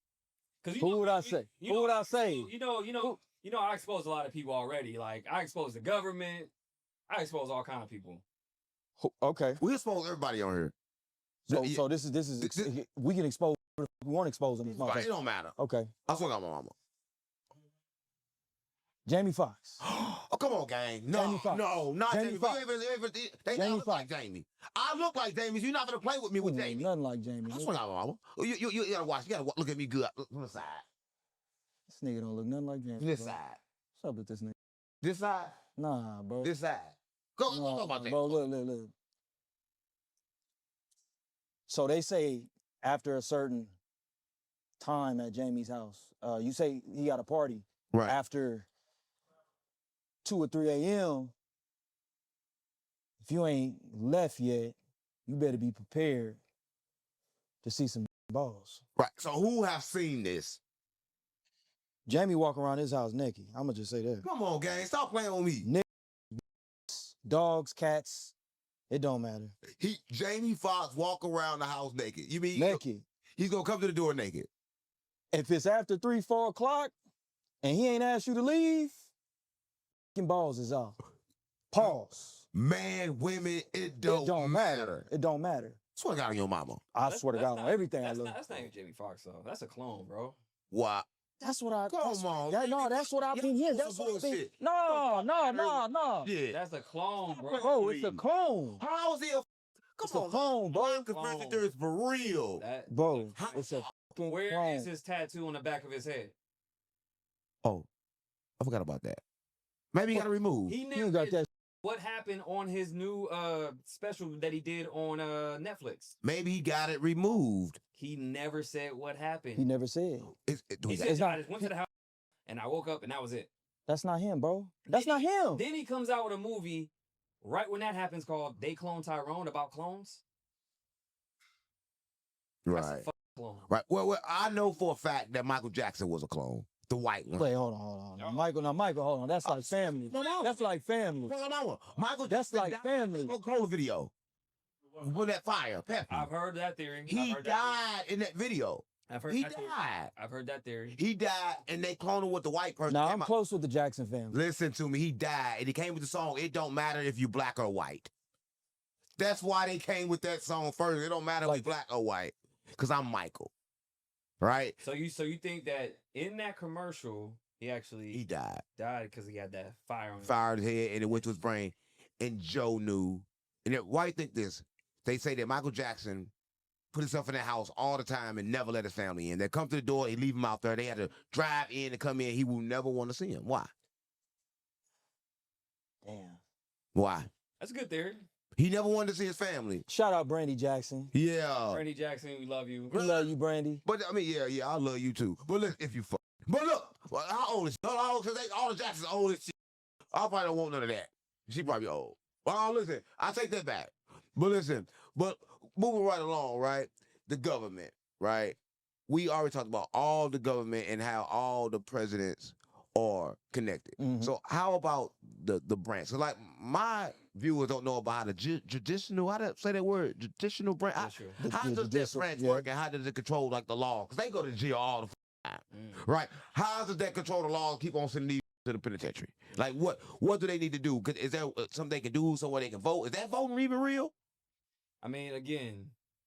Speaker 3: Who would I say? Who would I say?
Speaker 2: You know, I expose a lot of people already. Like, I expose the government. I expose all kind of people.
Speaker 3: Okay.
Speaker 1: We expose everybody on here.
Speaker 3: So this is we can expose. We want to expose them.
Speaker 1: It don't matter.
Speaker 3: Okay.
Speaker 1: I swear on my mama.
Speaker 3: Jamie Foxx.
Speaker 1: Oh, come on, gang. No,
Speaker 3: Jamie Foxx.
Speaker 1: no, not
Speaker 3: Jamie
Speaker 1: Jamie.
Speaker 3: Foxx.
Speaker 1: They
Speaker 3: Jamie
Speaker 1: look like
Speaker 3: Foxx.
Speaker 1: Jamie. I look like Jamie. You're not gonna play with me with Jamie.
Speaker 3: Nothing like Jamie.
Speaker 1: I swear on my mama. You gotta watch. You gotta look at me good. Look from the side.
Speaker 3: This nigga don't look nothing like Jamie.
Speaker 1: This
Speaker 3: bro.
Speaker 1: side.
Speaker 3: What's up with this nigga?
Speaker 1: This side.
Speaker 3: Nah, bro.
Speaker 1: This side. Go
Speaker 3: Nah,
Speaker 1: talk about that.
Speaker 3: bro, look. So they say after a certain time at Jamie's house, you say he got a party
Speaker 1: Right.
Speaker 3: after 2 or 3 a.m. If you ain't left yet, you better be prepared to see some balls.
Speaker 1: Right. So who have seen this?
Speaker 3: Jamie walk around his house naked. I'ma just say that.
Speaker 1: Come on, gang. Stop playing with me.
Speaker 3: Dogs, cats, it don't matter.
Speaker 1: Jamie Foxx walk around the house naked. You mean
Speaker 3: Naked.
Speaker 1: he's gonna come to the door naked?
Speaker 3: If it's after 3, 4 o'clock and he ain't asked you to leave, fucking balls is off. Pause.
Speaker 1: Man, women, it don't matter.
Speaker 3: It don't matter.
Speaker 1: Swear to God on your mama.
Speaker 3: I swear to God on everything I look.
Speaker 2: That's not even Jamie Foxx, though. That's a clone, bro.
Speaker 1: Why?
Speaker 3: That's what I.
Speaker 1: Come on.
Speaker 3: That's what I've been hearing. That's what I've been.
Speaker 1: Bullshit.
Speaker 3: No.
Speaker 1: Yeah.
Speaker 2: That's a clone, bro.
Speaker 3: Bro, it's a clone.
Speaker 1: How is he a
Speaker 3: It's a clone, bro.
Speaker 1: conspiracy theorist for real?
Speaker 3: Bro, it's a fucking
Speaker 2: Where
Speaker 3: clone.
Speaker 2: is his tattoo on the back of his head?
Speaker 1: Oh, I forgot about that. Maybe he got to remove.
Speaker 2: He
Speaker 3: You
Speaker 2: never
Speaker 3: got that.
Speaker 2: What happened on his new special that he did on Netflix?
Speaker 1: Maybe he got it removed.
Speaker 2: He never said what happened.
Speaker 3: He never said.
Speaker 2: He said,
Speaker 3: It's not-
Speaker 2: I just went to the house and I woke up and that was it.
Speaker 3: That's not him, bro. That's not him.
Speaker 2: Then he comes out with a movie right when that happens called They Clone Tyrone about clones. That's a
Speaker 1: Right.
Speaker 2: fucking clone.
Speaker 1: Right. Well, I know for a fact that Michael Jackson was a clone. The white one.
Speaker 3: Wait, hold on. Now, Michael, hold on. That's like family.
Speaker 1: No.
Speaker 3: That's like family.
Speaker 1: No. Michael
Speaker 3: That's
Speaker 1: Jackson
Speaker 3: like
Speaker 1: died
Speaker 3: family.
Speaker 1: in a clone video. With that fire, Peppy.
Speaker 2: I've heard that theory.
Speaker 1: He died in that video.
Speaker 2: I've heard
Speaker 1: He
Speaker 2: that theory.
Speaker 1: died.
Speaker 2: I've heard that theory.
Speaker 1: He died, and they cloned him with the white person.
Speaker 3: Now
Speaker 1: Came
Speaker 3: I'm
Speaker 1: out-
Speaker 3: close with the Jackson family.
Speaker 1: Listen to me. He died, and he came with the song. It don't matter if you black or white. That's why they came with that song first. It don't matter if you black or white, because I'm Michael. Right?
Speaker 2: So you think that in that commercial he actually
Speaker 1: died
Speaker 2: because he had that fire on him.
Speaker 1: Fired his head, and it went to his brain. And Joe knew. And why you think this? They say that Michael Jackson put himself in that house all the time and never let his family in. They come to the door, he leave him out there. They had to drive in and come in. He will never want to see him. Why?
Speaker 3: Damn.
Speaker 1: Why?
Speaker 2: That's a good theory.
Speaker 1: He never wanted to see his family.
Speaker 3: Shout out Brandy Jackson.
Speaker 1: Yeah.
Speaker 2: Brandy Jackson, we love you.
Speaker 3: We love you, Brandy.
Speaker 1: But I mean, yeah, I love you too. But look, if you fuck. But look, how old is she? How old? Because all the Jacksons old as shit. I probably don't want none of that. She probably old. Well, listen, I take that back. But listen, moving right along, right? The government, right? We already talked about all the government and how all the presidents are connected.
Speaker 3: Mhm.
Speaker 1: So how about the branch? So like my viewers don't know about how the judicial, how to say that word, judicial branch.
Speaker 2: That's true.
Speaker 1: How
Speaker 3: The
Speaker 1: does that
Speaker 3: judicial,
Speaker 1: branch
Speaker 3: yeah.
Speaker 1: work and how does it control like the law? Because they go to jail all the time, right? How does that control the law and keep on sending these to the penitentiary? Like what do they need to do? Is there something they can do so where they can vote? Is that voting even real?
Speaker 2: I mean, again,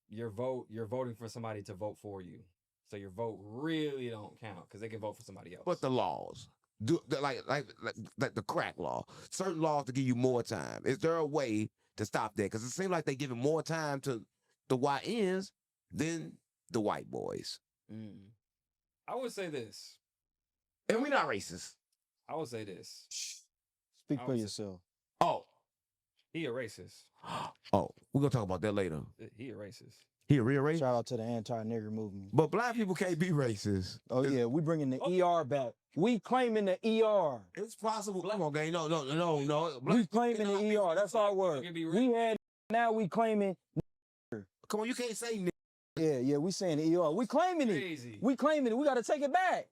Speaker 2: you're voting for somebody to vote for you. So your vote really don't count because they can vote for somebody else.
Speaker 1: But the laws, like the crack law, certain laws to give you more time. Is there a way to stop that? Because it seems like they're giving more time to the YNs than the white boys.
Speaker 2: I would say this.
Speaker 1: And we're not racist.
Speaker 2: I would say this.
Speaker 3: Speak for yourself.
Speaker 1: Oh.
Speaker 2: He a racist.
Speaker 1: Oh, we're going to talk about that later.
Speaker 2: He a racist.
Speaker 1: He a real racist?
Speaker 3: Shout out to the anti-nigger movement.
Speaker 1: But black people can't be racist.
Speaker 3: Oh, yeah, we bringing the ER back. We claiming the ER.
Speaker 1: It's possible. Come on, gang. No.
Speaker 3: We claiming the ER. That's our word. We had, now we claiming.
Speaker 1: Come on, you can't say nigga.
Speaker 3: Yeah, we saying the ER. We claiming it. We claiming it. We got to take it back.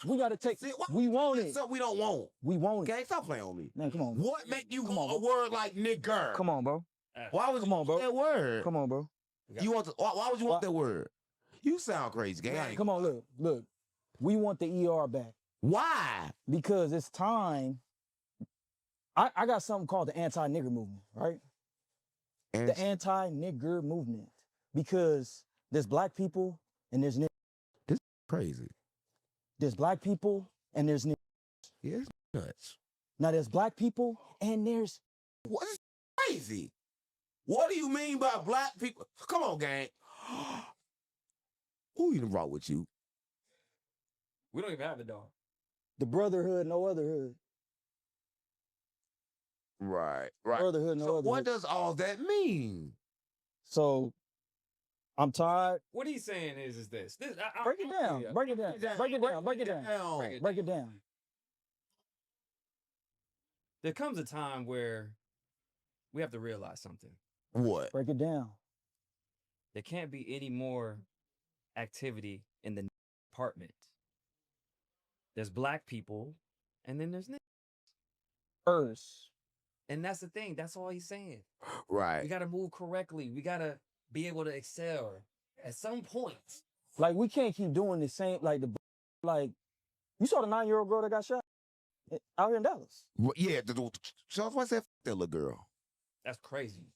Speaker 3: We got to take it. We want it.
Speaker 1: Something we don't want.
Speaker 3: We want it.
Speaker 1: Gang, stop playing on me.
Speaker 3: Man, come on.
Speaker 1: What make you want a word like nigger?
Speaker 3: Come on, bro.
Speaker 1: Why would you want that word?
Speaker 3: Come on, bro.
Speaker 1: Why would you want that word? You sound crazy, gang.
Speaker 3: Man, come on, look. We want the ER back.
Speaker 1: Why?
Speaker 3: Because it's time. I got something called the anti-nigger movement, right? The anti-nigger movement. Because there's black people and there's niggers.
Speaker 1: This is crazy.
Speaker 3: There's black people and there's niggers.
Speaker 1: Yeah, it's nuts.
Speaker 3: Now there's black people and there's...
Speaker 1: What is crazy? What do you mean by black people? Come on, gang. Who even brought with you?
Speaker 2: We don't even have a dog.
Speaker 3: The brotherhood, no other hood.
Speaker 1: Right.
Speaker 3: Brotherhood, no
Speaker 1: So
Speaker 3: other
Speaker 1: what
Speaker 3: hood.
Speaker 1: does all that mean?
Speaker 3: So, I'm tired.
Speaker 2: What he's saying is this.
Speaker 3: Break it down. Break it down.
Speaker 2: There comes a time where we have to realize something.
Speaker 1: What?
Speaker 3: Break it down.
Speaker 2: There can't be any more activity in the department. There's black people, and then there's
Speaker 3: First.
Speaker 2: And that's the thing. That's all he's saying.
Speaker 1: Right.
Speaker 2: We got to move correctly. We got to be able to excel at some point.
Speaker 3: Like, we can't keep doing the same, you saw the 9-year-old girl that got shot out here in Dallas.
Speaker 1: Yeah, so I said that little girl.
Speaker 2: That's crazy.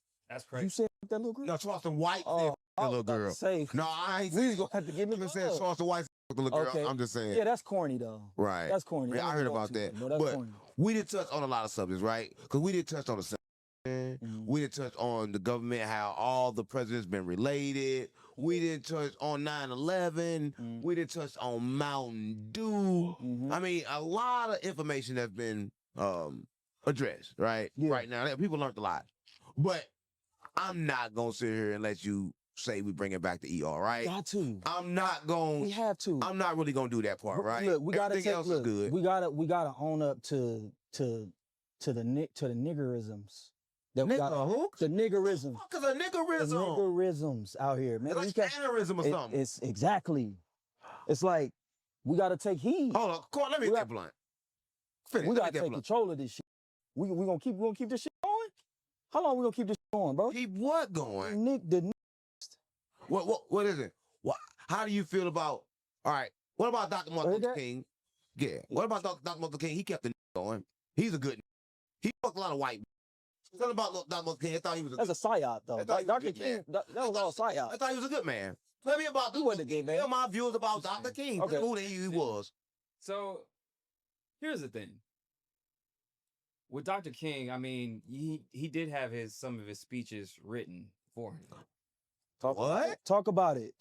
Speaker 3: You said that little girl?
Speaker 1: No, Charleston White said that little girl. No, I ain't
Speaker 3: We gonna have to give him
Speaker 1: said Charleston White said the little girl.
Speaker 3: Okay.
Speaker 1: I'm just saying.
Speaker 3: Yeah, that's corny though.
Speaker 1: Right.
Speaker 3: That's corny.
Speaker 1: Yeah, I heard about that.
Speaker 3: No, that's
Speaker 1: but
Speaker 3: corny.
Speaker 1: we didn't touch on a lot of subjects, right? Because we didn't touch on the we didn't touch on the government, how all the presidents been related. We didn't touch on 9/11. We didn't touch on Mountain Dew. I mean, a lot of information that's been addressed, right?
Speaker 3: Yeah.
Speaker 1: Right now, people learned a lot. But I'm not gonna sit here and let you say we bring it back to ER, right?
Speaker 3: Got to.
Speaker 1: I'm not gonna.
Speaker 3: We have to.
Speaker 1: I'm not really gonna do that part, right?
Speaker 3: Look, we gotta
Speaker 1: Everything else is good.
Speaker 3: We gotta own up to the niggerisms. That we got
Speaker 1: who?
Speaker 3: the niggerisms.
Speaker 1: Cause a niggerism.
Speaker 3: The niggerisms out here, man.
Speaker 1: It's like aneurysm or something.
Speaker 3: It's exactly. It's like we gotta take heed.
Speaker 1: Hold on, come on, let me get blunt. Finish.
Speaker 3: We gotta take control of this shit. We gonna keep this shit going. How long we gonna keep this shit going, bro?
Speaker 1: Keep what going?
Speaker 3: The
Speaker 1: What is it? How do you feel about? All right. What about Dr. Martin Luther King? Yeah. What about Dr. Martin Luther King? He kept the going. He's a good. He fucked a lot of white. Something about Dr. Luther King. I thought he was.
Speaker 3: That's a psyop though. Dr. King. That was all psyop.
Speaker 1: I thought he was a good man. Tell me about.
Speaker 3: He wasn't a gay man.
Speaker 1: Tell my views about Dr. King.
Speaker 3: Okay.
Speaker 1: Who he was.
Speaker 2: So, here's the thing. With Dr. King, I mean, he did have some of his speeches written for him.
Speaker 3: Talk about it.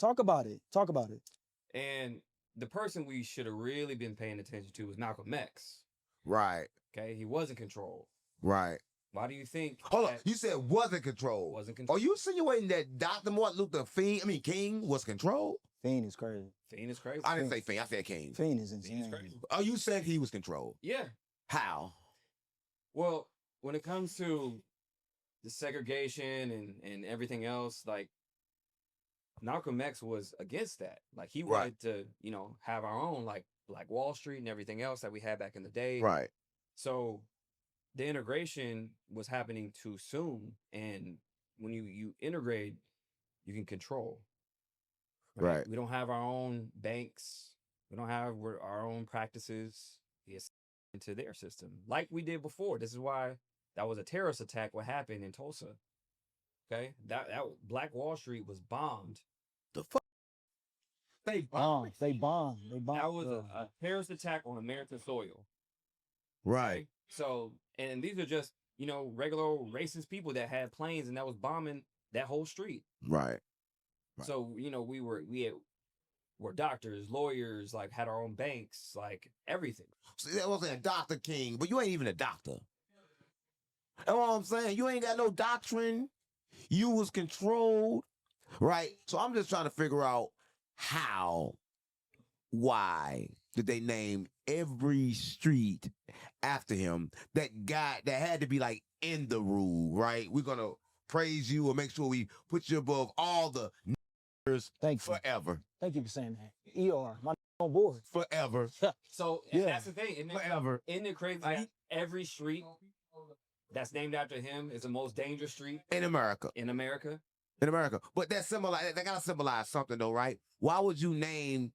Speaker 2: And the person we should have really been paying attention to was Malcolm X.
Speaker 1: Right.
Speaker 2: Okay, he wasn't controlled.
Speaker 1: Right.
Speaker 2: Why do you think?
Speaker 1: Hold on, you said wasn't controlled.
Speaker 2: Wasn't controlled.
Speaker 1: Are you insinuating that Dr. Martin Luther King was controlled?
Speaker 3: Fiend is crazy.
Speaker 2: Fiend is crazy.
Speaker 1: I didn't say Fiend. I said King.
Speaker 3: Fiend is insane.
Speaker 2: Fiend is crazy.
Speaker 1: Are you saying he was controlled?
Speaker 2: Yeah.
Speaker 1: How?
Speaker 2: Well, when it comes to the segregation and everything else, like Malcolm X was against that. Like he wanted to, have our own like Black Wall Street and everything else that we had back in the day.
Speaker 1: Right.
Speaker 2: So the integration was happening too soon. And when you integrate, you can control.
Speaker 1: Right.
Speaker 2: We don't have our own banks. We don't have our own practices. It's into their system like we did before. This is why that was a terrorist attack. What happened in Tulsa? Okay, that Black Wall Street was bombed.
Speaker 1: The fuck? They bombed.
Speaker 3: They bombed.
Speaker 2: That was a terrorist attack on American soil.
Speaker 1: Right.
Speaker 2: So, and these are just, you know, regular old racist people that had planes and that was bombing that whole street.
Speaker 1: Right. Right.
Speaker 2: So, you know, we were doctors, lawyers, like had our own banks, like everything.
Speaker 1: See, that wasn't a Dr. King, but you ain't even a doctor. That's what I'm saying. You ain't got no doctrine. You was controlled, right? So I'm just trying to figure out why did they name every street after him that had to be like in the rule, right? We're gonna praise you or make sure we put you above all the
Speaker 3: Thank you.
Speaker 1: forever.
Speaker 3: Thank you for saying that. ER, my on board.
Speaker 1: Forever.
Speaker 2: So
Speaker 3: Yeah.
Speaker 2: that's the thing.
Speaker 1: Forever.
Speaker 2: Isn't it crazy? Like, every street that's named after him is the most dangerous street
Speaker 1: In America.
Speaker 2: in America.
Speaker 1: In America. But that symbolize they gotta symbolize something though, right? Why would you name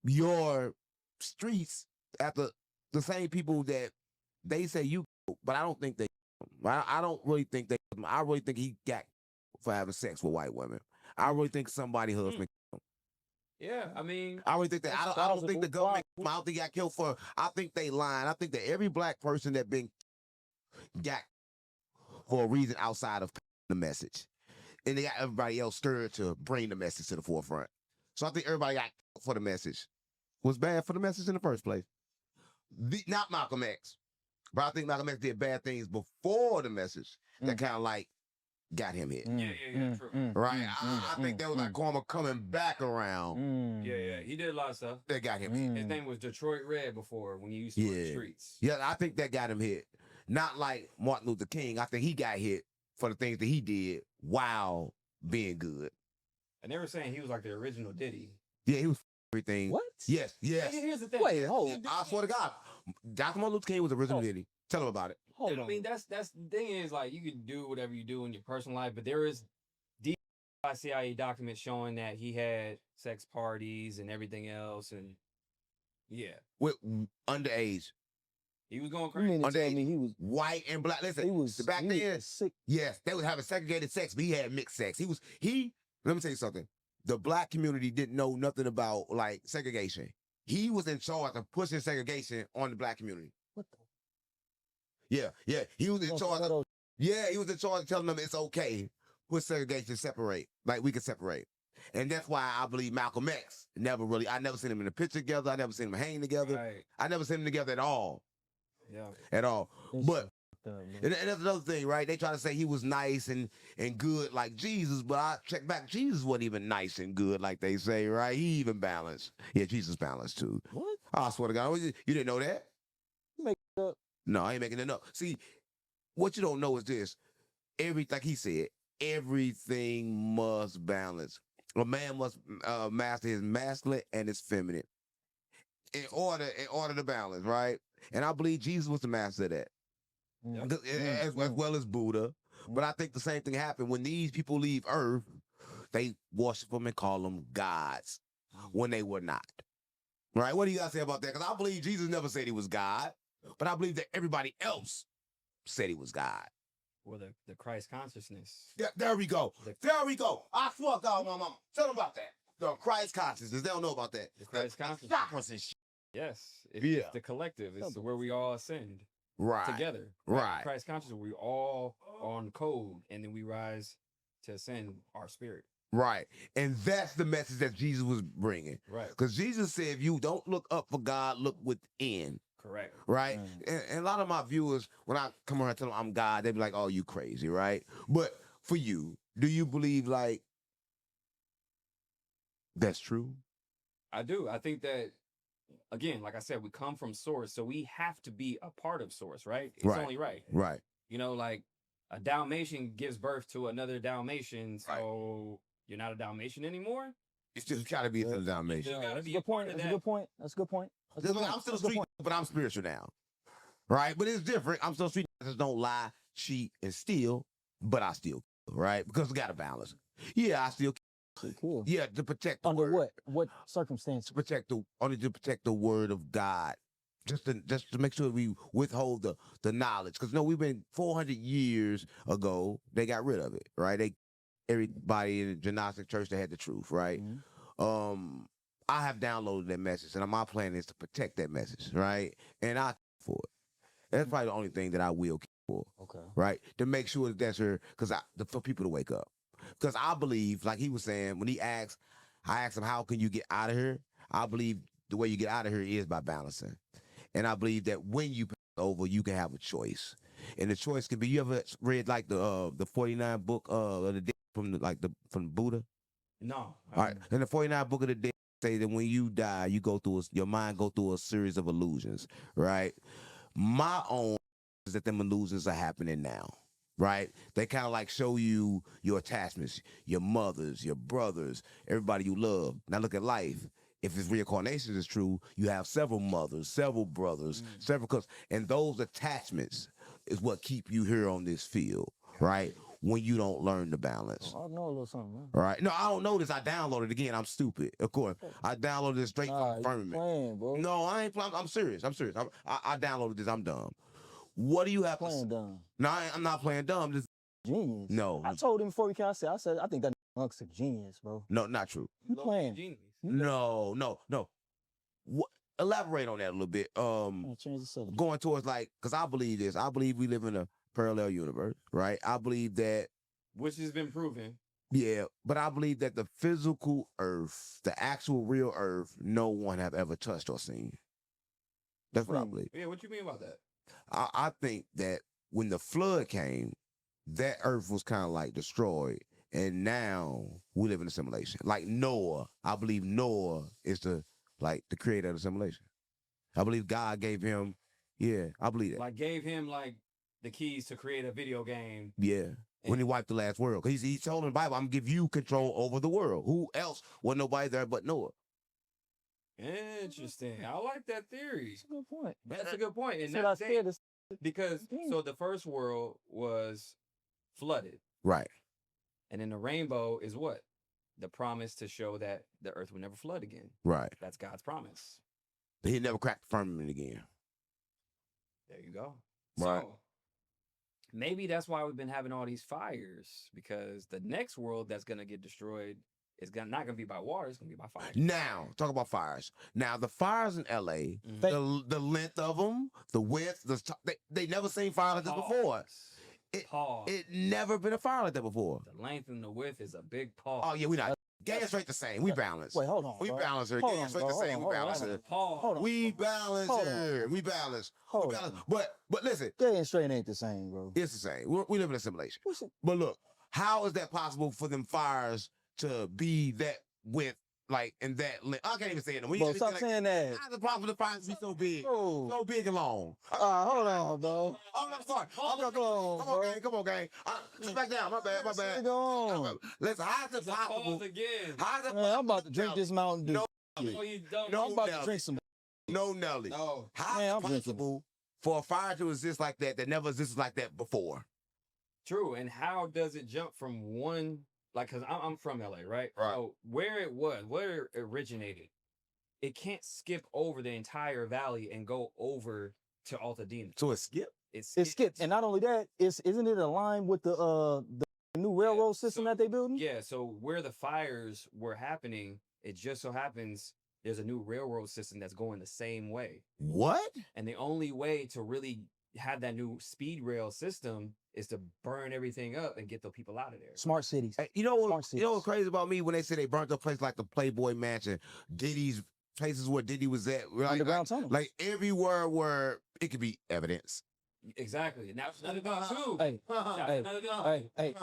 Speaker 1: your streets after the same people that they say you, but I don't think they, I don't really think they, I really think he got for having sex with white women. I really think somebody husband.
Speaker 2: Yeah, I mean,
Speaker 1: I really think that,
Speaker 3: That's
Speaker 1: I don't think the
Speaker 3: plausible.
Speaker 1: government, I don't think he got killed for, I think they lying. I think that every black person that been got for a reason outside of the message. And they got everybody else stirred to bring the message to the forefront. So I think everybody got for the message. Was bad for the message in the first place. Not Malcolm X. But I think Malcolm X did bad things before the message that kind of like got him hit.
Speaker 2: true.
Speaker 1: Right? I think that was like karma coming back around
Speaker 2: Yeah. He did a lot of stuff.
Speaker 1: that got him hit.
Speaker 2: His name was Detroit Red before when he used to run the streets.
Speaker 1: Yeah, I think that got him hit. Not like Martin Luther King. I think he got hit for the things that he did while being good.
Speaker 2: And they were saying he was like the original Diddy.
Speaker 1: Yeah, he was everything.
Speaker 3: What?
Speaker 1: Yes.
Speaker 2: Here's the thing.
Speaker 3: Wait, hold.
Speaker 1: I swear to God, Dr. Martin Luther King was the original Diddy. Tell him about it.
Speaker 3: Hold
Speaker 2: I
Speaker 3: on.
Speaker 2: mean, that's the thing is like you can do whatever you do in your personal life, but there is deep CIA documents showing that he had sex parties and everything else, and
Speaker 1: With underage,
Speaker 2: he was going
Speaker 3: You
Speaker 2: crazy.
Speaker 3: mean to tell
Speaker 1: Underage.
Speaker 3: me he was
Speaker 1: white and black. Listen,
Speaker 3: he was
Speaker 1: back
Speaker 3: he
Speaker 1: then,
Speaker 3: was sick?
Speaker 1: yes, they was having segregated sex, but he had mixed sex. Let me tell you something. The black community didn't know nothing about like segregation. He was in charge of pushing segregation on the black community.
Speaker 3: What the?
Speaker 1: Yeah. He was in
Speaker 3: Don't
Speaker 1: charge.
Speaker 3: let those-
Speaker 1: He was in charge of telling them it's okay. Put segregation, separate. Like we can separate. And that's why I believe Malcolm X I never seen him in a picture together. I never seen them hanging together.
Speaker 2: Right.
Speaker 1: I never seen them together at all.
Speaker 2: Yeah.
Speaker 1: At all.
Speaker 3: This
Speaker 1: But
Speaker 3: shit fucked up, bro.
Speaker 1: and that's another thing, right? They try to say he was nice and good like Jesus, but I check back, Jesus wasn't even nice and good like they say, right? He even balanced. Yeah, Jesus balanced too.
Speaker 3: What?
Speaker 1: I swear to God, you didn't know that?
Speaker 3: Make it up.
Speaker 1: No, I ain't making it up. See, what you don't know is this. Like he said, everything must balance. A man must master his masculine and his feminine in order to balance, right? And I believe Jesus was the master of that. As well as Buddha. But I think the same thing happened when these people leave Earth. They worship them and call them gods when they were not. Right? What do you guys say about that? Because I believe Jesus never said he was God, but I believe that everybody else said he was God.
Speaker 2: Well, the Christ consciousness.
Speaker 1: Yeah, there we go. There we go. I swear to God, my mama. Tell them about that. The Christ consciousness. They don't know about that.
Speaker 2: The Christ consciousness.
Speaker 1: Chakras and shit.
Speaker 2: Yes.
Speaker 1: Yeah.
Speaker 2: It's the collective. It's where we all ascend
Speaker 1: Right.
Speaker 2: together.
Speaker 1: Right.
Speaker 2: Christ consciousness, we all on code, and then we rise to ascend our spirit.
Speaker 1: Right. And that's the message that Jesus was bringing.
Speaker 2: Right.
Speaker 1: Because Jesus said, if you don't look up for God, look within.
Speaker 2: Correct.
Speaker 1: Right? And a lot of my viewers, when I come around and tell them I'm God, they be like, oh, you crazy, right? But for you, do you believe like that's true?
Speaker 2: I do. I think that, again, like I said, we come from source, so we have to be a part of source, right? It's
Speaker 1: Right.
Speaker 2: only right.
Speaker 1: Right.
Speaker 2: You know, like a Dalmatian gives birth to another Dalmatian, so you're not a Dalmatian anymore.
Speaker 1: It's just trying to be a Dalmatian.
Speaker 2: You gotta
Speaker 3: That's a
Speaker 2: be
Speaker 3: good point.
Speaker 2: of
Speaker 3: That's a
Speaker 2: that.
Speaker 3: good point. That's a good point. That's a good point.
Speaker 1: I'm still
Speaker 3: That's a good
Speaker 1: street,
Speaker 3: point.
Speaker 1: but I'm spiritual now. Right? But it's different. I'm still street. I just don't lie, cheat, and steal, but I still kill, right? Because we got to balance. Yeah, I still kill.
Speaker 3: Cool.
Speaker 1: Yeah, to protect the
Speaker 3: Under
Speaker 1: word.
Speaker 3: what? What circumstances?
Speaker 1: To protect the word of God. Just to make sure we withhold the knowledge. Because we've been 400 years ago, they got rid of it, right? Everybody in the Gnostic church, they had the truth, right? I have downloaded that message, and my plan is to protect that message, right? And I for it. That's probably the only thing that I will kill for.
Speaker 3: Okay.
Speaker 1: Right? To make sure that that's her, for people to wake up. Because I believe, like he was saying, when I asked him, how can you get out of here? I believe the way you get out of here is by balancing. And I believe that when you pass over, you can have a choice. And the choice can be, you ever read like the 49 book of the dead from Buddha?
Speaker 2: No.
Speaker 1: All right. In the 49 book of the dead, say that when you die, your mind go through a series of illusions, right? My own is that them illusions are happening now, right? They kind of like show you your attachments, your mothers, your brothers, everybody you love. Now look at life. If it's reincarnation is true, you have several mothers, several brothers, several cousins, and those attachments is what keep you here on this field, right? When you don't learn the balance.
Speaker 3: I know a little something, man.
Speaker 1: Right? No, I don't know this. I downloaded it again. I'm stupid. Of course, I downloaded it straight from the firmament.
Speaker 3: Playing, bro.
Speaker 1: No, I ain't playing. I'm serious. I downloaded this. I'm dumb. What do you have?
Speaker 3: Playing dumb.
Speaker 1: No, I'm not playing dumb. Just
Speaker 3: Genius.
Speaker 1: no.
Speaker 3: I told him before we came. I said, I think that monk's a genius, bro.
Speaker 1: No, not true.
Speaker 3: You playing?
Speaker 2: Genius.
Speaker 1: No. What? Elaborate on that a little bit.
Speaker 3: Change the subject.
Speaker 1: Going towards because I believe this. I believe we live in a parallel universe, right? I believe that.
Speaker 2: Which has been proven.
Speaker 1: Yeah, but I believe that the physical earth, the actual real earth, no one have ever touched or seen. That's what I believe.
Speaker 2: Yeah, what you mean about that?
Speaker 1: I think that when the flood came, that earth was kind of like destroyed. And now we live in a simulation. Like Noah, I believe Noah is the creator of the simulation. I believe God gave him, I believe that.
Speaker 2: Like gave him the keys to create a video game.
Speaker 1: Yeah. When he wiped the last world. Because he told in the Bible, I'm going to give you control over the world. Who else? Wasn't nobody there but Noah.
Speaker 2: Interesting. I like that theory.
Speaker 3: That's a good point.
Speaker 2: That's a good point. And
Speaker 3: that's it.
Speaker 2: Because so the first world was flooded.
Speaker 1: Right.
Speaker 2: And then the rainbow is what? The promise to show that the earth will never flood again.
Speaker 1: Right.
Speaker 2: That's God's promise.
Speaker 1: But he never cracked the firmament again.
Speaker 2: There you go.
Speaker 1: Right.
Speaker 2: So maybe that's why we've been having all these fires, because the next world that's going to get destroyed is not going to be by water, it's going to be by fire. Now,
Speaker 1: talk about fires. Now, the fires in L.A., the length of them, the width, they never seen fire like this before. It never been a fire like that before.
Speaker 2: The length and the width is a big pause.
Speaker 1: Oh, yeah, we not. Gas straight the same. We balance.
Speaker 3: Wait, hold on.
Speaker 1: We
Speaker 3: bro.
Speaker 1: balance here.
Speaker 3: Hold
Speaker 1: Gas
Speaker 3: on,
Speaker 1: straight
Speaker 3: bro.
Speaker 1: the same. We balance here.
Speaker 3: Hold on.
Speaker 1: We balance here. We balance.
Speaker 3: Hold
Speaker 1: on.
Speaker 3: on.
Speaker 1: But listen.
Speaker 3: Gas and straight ain't the same, bro.
Speaker 1: It's the same. We live in a simulation. But look, how is that possible for them fires to be that width, and that length? I can't even say it.
Speaker 3: Bro, stop saying that.
Speaker 1: How's the problem for the fires to be so big?
Speaker 3: Bro.
Speaker 1: So big and long.
Speaker 3: Hold on, bro.
Speaker 1: Oh, I'm sorry. Come on, gang. Back down. My bad. Listen, how's it possible?
Speaker 2: Again.
Speaker 1: How's it possible?
Speaker 3: Man, I'm about to drink this Mountain Dew.
Speaker 1: No,
Speaker 2: you don't.
Speaker 3: I'm about to drink some.
Speaker 1: No, Nelly.
Speaker 2: No.
Speaker 1: How's it possible for a fire to exist like that never existed like that before?
Speaker 2: True. And how does it jump from one, because I'm from LA, right?
Speaker 1: Right.
Speaker 2: So where it originated, it can't skip over the entire valley and go over to Altadena.
Speaker 1: So it skipped?
Speaker 3: It skipped. And not only that, isn't it aligned with the new railroad system that they building?
Speaker 2: Yeah, so where the fires were happening, it just so happens there's a new railroad system that's going the same way.
Speaker 1: What?
Speaker 2: And the only way to really have that new speed rail system is to burn everything up and get the people out of there.
Speaker 3: Smart cities.
Speaker 1: Hey, you know what's crazy about me when they say they burnt a place like the Playboy Mansion, Diddy's places where Diddy was at,
Speaker 3: underground tunnels,
Speaker 1: like everywhere where it could be evidence.
Speaker 2: Exactly. Now it's another thing too.
Speaker 3: Hey.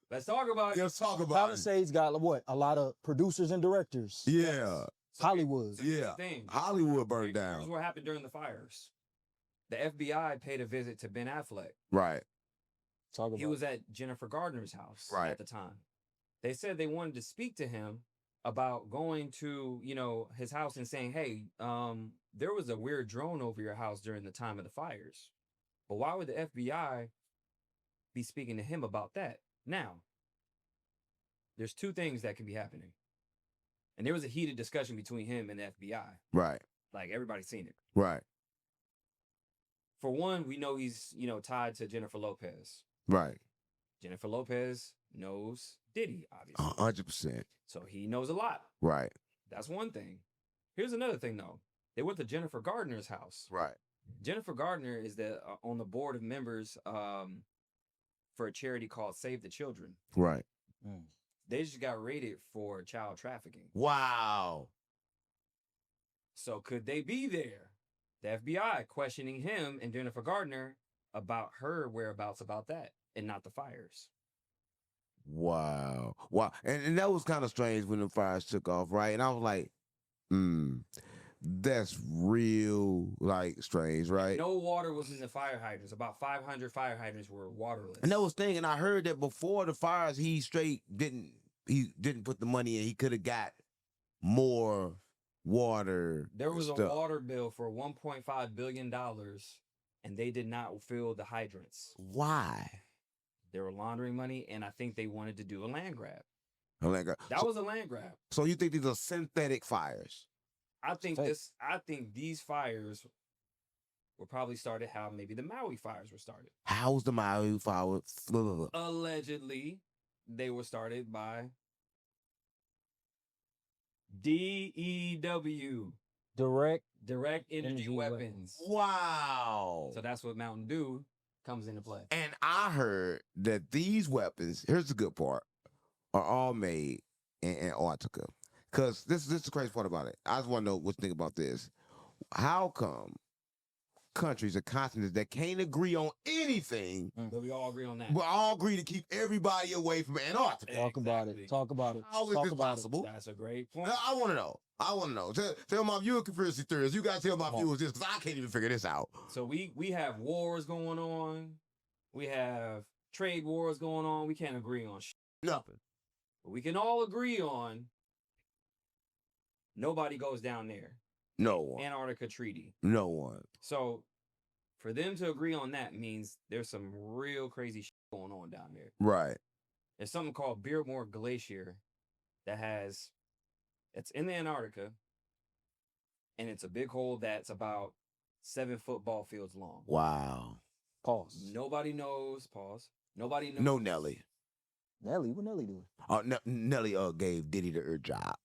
Speaker 2: Let's talk about it.
Speaker 1: Let's talk about
Speaker 3: Palisades got what? A lot of producers and directors.
Speaker 1: Yeah.
Speaker 3: Hollywood.
Speaker 1: Yeah. Hollywood burned down.
Speaker 2: Here's what happened during the fires. The FBI paid a visit to Ben Affleck.
Speaker 1: Right.
Speaker 2: He was at Jennifer Gardner's house at the time. They said they wanted to speak to him about going to, his house and saying, hey, there was a weird drone over your house during the time of the fires. But why would the FBI be speaking to him about that? Now, there's two things that can be happening. And there was a heated discussion between him and the FBI.
Speaker 1: Right.
Speaker 2: Like, everybody's seen it.
Speaker 1: Right.
Speaker 2: For one, we know he's, tied to Jennifer Lopez.
Speaker 1: Right.
Speaker 2: Jennifer Lopez knows Diddy, obviously.
Speaker 1: 100%.
Speaker 2: So he knows a lot.
Speaker 1: Right.
Speaker 2: That's one thing. Here's another thing, though. They went to Jennifer Gardner's house.
Speaker 1: Right.
Speaker 2: Jennifer Gardner is on the board of members for a charity called Save the Children.
Speaker 1: Right.
Speaker 3: Mm.
Speaker 2: They just got raided for child trafficking.
Speaker 1: Wow.
Speaker 2: So could they be there? The FBI questioning him and Jennifer Gardner about her whereabouts about that and not the fires.
Speaker 1: Wow. Wow. And that was kind of strange when the fires took off, right? And I was like, that's real, like, strange, right?
Speaker 2: No water was in the fire hydrants. About 500 fire hydrants were waterless.
Speaker 1: And that was thinking, I heard that before the fires, he didn't put the money in. He could have got more water.
Speaker 2: There was
Speaker 1: stuff.
Speaker 2: a water bill for $1.5 billion, and they did not fill the hydrants.
Speaker 1: Why?
Speaker 2: They were laundering money, and I think they wanted to do a land grab.
Speaker 1: A land grab.
Speaker 2: That was a land grab.
Speaker 1: So you think these are synthetic fires?
Speaker 2: I think these fires were probably started how maybe the Maui fires were started.
Speaker 1: How's the Maui fire?
Speaker 2: Allegedly, they were started by DEW. Direct energy weapons.
Speaker 1: Wow.
Speaker 2: So that's what Mountain Dew comes into play.
Speaker 1: And I heard that these weapons, here's the good part, are all made in Antarctica. Because this is the crazy part about it. I just want to know what you think about this. How come countries or continents that can't agree on anything,
Speaker 2: but we all agree on that?
Speaker 1: but all agree to keep everybody away from Antarctica?
Speaker 3: Talk about it. Talk about it.
Speaker 1: How is
Speaker 3: Talk
Speaker 1: this
Speaker 3: about
Speaker 1: possible?
Speaker 2: That's a great point.
Speaker 1: I want to know. I want to know. Tell my viewer conspiracy theories. You guys tell my viewers this because I can't even figure this out.
Speaker 2: So we have wars going on. We have trade wars going on. We can't agree on
Speaker 1: Nothing.
Speaker 2: But we can all agree on nobody goes down there.
Speaker 1: No one.
Speaker 2: Antarctica Treaty.
Speaker 1: No one.
Speaker 2: So for them to agree on that means there's some real crazy shit going on down there.
Speaker 1: Right.
Speaker 2: There's something called Beardmore Glacier it's in the Antarctica, and it's a big hole that's about 7 football fields long.
Speaker 1: Wow.
Speaker 3: Pause.
Speaker 2: Nobody knows. Pause. Nobody knows.
Speaker 1: No Nelly.
Speaker 3: Nelly, what Nelly doing?
Speaker 1: Nelly gave Diddy the job.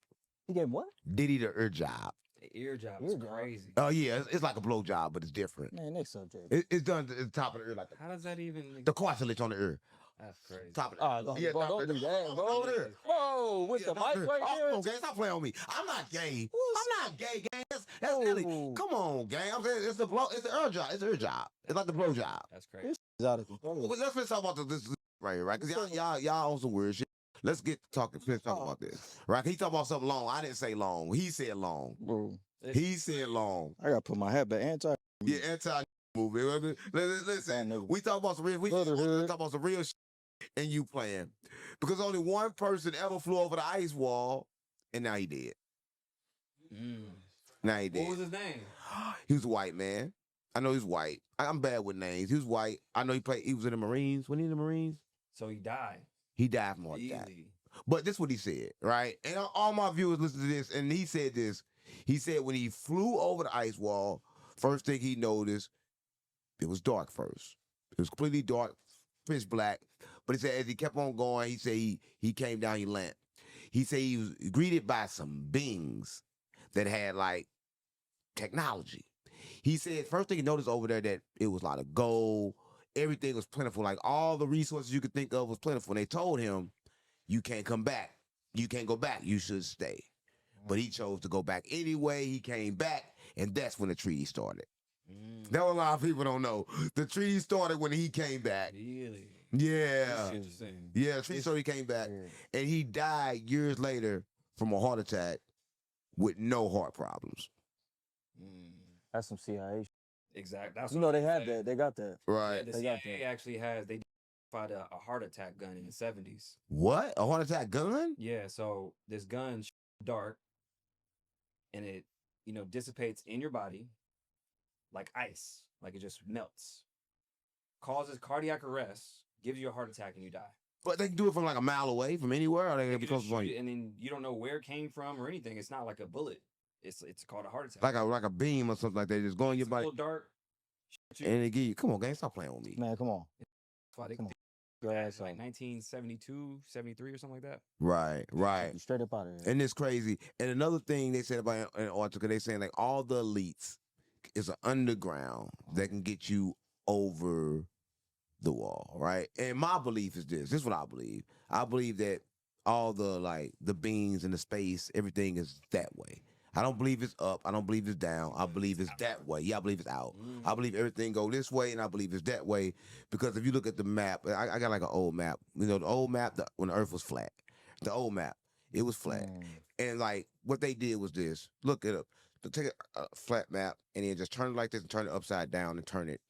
Speaker 3: He gave him what?
Speaker 1: Diddy the job.
Speaker 2: The ear job is crazy.
Speaker 1: Oh yeah, it's like a blow job, but it's different.
Speaker 3: Man, next subject.
Speaker 1: It's done at the top of the ear, like
Speaker 2: How does that even?
Speaker 1: the cartilage on the ear.
Speaker 2: That's crazy.
Speaker 1: Top of the
Speaker 3: Yeah, bro, don't do that, bro.
Speaker 1: over there.
Speaker 3: Whoa, with the mic right there.
Speaker 1: Oh, gang, stop playing on me. I'm not gay. I'm not gay, gang. That's Nelly. Come on, gang. I'm saying it's the blow. It's the ear job. It's the ear job. It's like the blow job.
Speaker 2: That's crazy.
Speaker 3: This is out of control.
Speaker 1: Well, let's talk about this right here, right? Because y'all on some weird shit. Let's get talking. Finish talking about this, right? He talking about something long. I didn't say long. He said long.
Speaker 3: Bro,
Speaker 1: He said long.
Speaker 3: I gotta put my hat back.
Speaker 1: Yeah, anti movement. Listen, we talk about some real. We talk about some real shit, and you playing because only one person ever flew over the ice wall, and now he dead. Now he dead.
Speaker 2: What was his name?
Speaker 1: He was a white man. I know he's white. I'm bad with names. He was white. I know he was in the Marines. When he in the Marines?
Speaker 2: So he died.
Speaker 1: He died from heart attack. But this is what he said, right? And all my viewers listen to this, and he said this. He said when he flew over the ice wall, first thing he noticed, it was dark first. It was completely dark, pitch black. But he said as he kept on going, he said he came down, he landed. He said he was greeted by some beings that had like technology. He said first thing he noticed over there that it was a lot of gold. Everything was plentiful. Like all the resources you could think of was plentiful. And they told him, you can't come back. You can't go back. You should stay. But he chose to go back anyway. He came back. And that's when the treaty started. That a lot of people don't know. The treaty started when he came back.
Speaker 2: Really?
Speaker 1: Yeah.
Speaker 2: Interesting.
Speaker 1: Yeah, the treaty started, he came back. And he died years later from a heart attack with no heart problems.
Speaker 3: That's some CIA shit.
Speaker 2: Exactly. That's
Speaker 3: You know they had that. They got that.
Speaker 1: Right.
Speaker 2: The
Speaker 3: They got
Speaker 2: CIA actually has. They fired a heart attack gun in the 70s.
Speaker 1: What? A heart attack gun?
Speaker 2: Yeah. So this gun dark, and it dissipates in your body like ice, like it just melts, causes cardiac arrest, gives you a heart attack, and you die.
Speaker 1: But they can do it from like a mile away, from anywhere, or they can be close to you.
Speaker 2: And then you don't know where it came from or anything. It's not like a bullet. It's called a heart attack.
Speaker 1: Like a beam or something like that. Just go in your
Speaker 2: It's a
Speaker 1: body.
Speaker 2: little dark.
Speaker 1: And they give you, come on, gang, stop playing with me.
Speaker 3: Man, come on.
Speaker 2: Come on.
Speaker 3: Go ahead,
Speaker 2: Like 1972, 73 or something like that.
Speaker 1: Right.
Speaker 3: Straight up out of here.
Speaker 1: And it's crazy. And another thing they said about Antarctica, they saying like all the elites is an underground that can get you over the wall, right? And my belief is this. This is what I believe. I believe that all the beings in the space, everything is that way. I don't believe it's up. I don't believe it's down. I believe it's that way. Yeah, I believe it's out. I believe everything go this way, and I believe it's that way. Because if you look at the map, I got like an old map. You know, the old map when the Earth was flat. The old map, it was flat. And like what they did was this. Look it up. Take a flat map and then just turn it like this and turn it upside down and turn it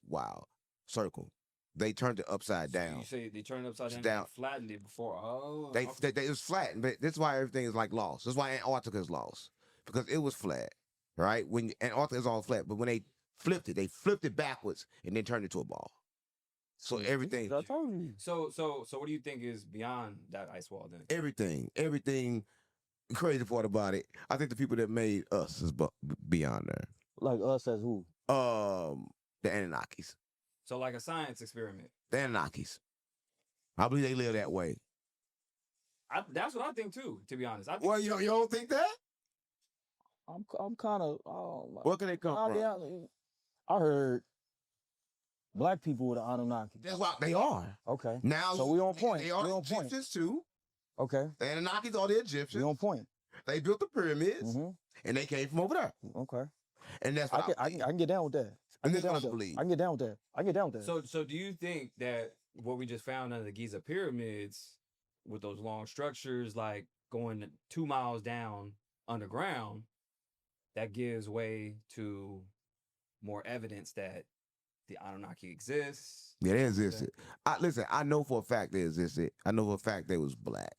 Speaker 1: circle. They turned it upside down.
Speaker 2: You say they turned it upside down, and flattened it before. Oh,
Speaker 1: they it was flattened, but that's why everything is like lost. That's why Antarctica is lost, because it was flat, right? When Antarctica is all flat, but when they flipped it backwards and then turned it to a ball. So everything.
Speaker 3: I told you.
Speaker 2: So what do you think is beyond that ice wall then?
Speaker 1: Everything. Crazy part about it, I think the people that made us is beyond there.
Speaker 3: Like us as who?
Speaker 1: The Anunnakis.
Speaker 2: So like a science experiment.
Speaker 1: The Anunnakis. I believe they live that way.
Speaker 2: That's what I think too, to be honest.
Speaker 1: Well, you don't think that?
Speaker 3: I'm kind of.
Speaker 1: Where can they come from?
Speaker 3: Yeah, I heard black people with the Anunnaki.
Speaker 1: That's what they are.
Speaker 3: Okay.
Speaker 1: Now,
Speaker 3: so we on point.
Speaker 1: They are
Speaker 3: we
Speaker 1: the
Speaker 3: on
Speaker 1: Egyptians
Speaker 3: point.
Speaker 1: too.
Speaker 3: Okay.
Speaker 1: The Anunnakis are the Egyptians.
Speaker 3: We on point.
Speaker 1: They built the pyramids, and they came from over there.
Speaker 3: Okay.
Speaker 1: And that's what
Speaker 3: I can get down with that. I can get down with that. I can get down with that. I can get down with that.
Speaker 2: So do you think that what we just found under the Giza pyramids, with those long structures, like going 2 miles down underground, that gives way to more evidence that the Anunnaki exists?
Speaker 1: Yeah, they existed. Listen, I know for a fact they existed. I know for a fact they was black,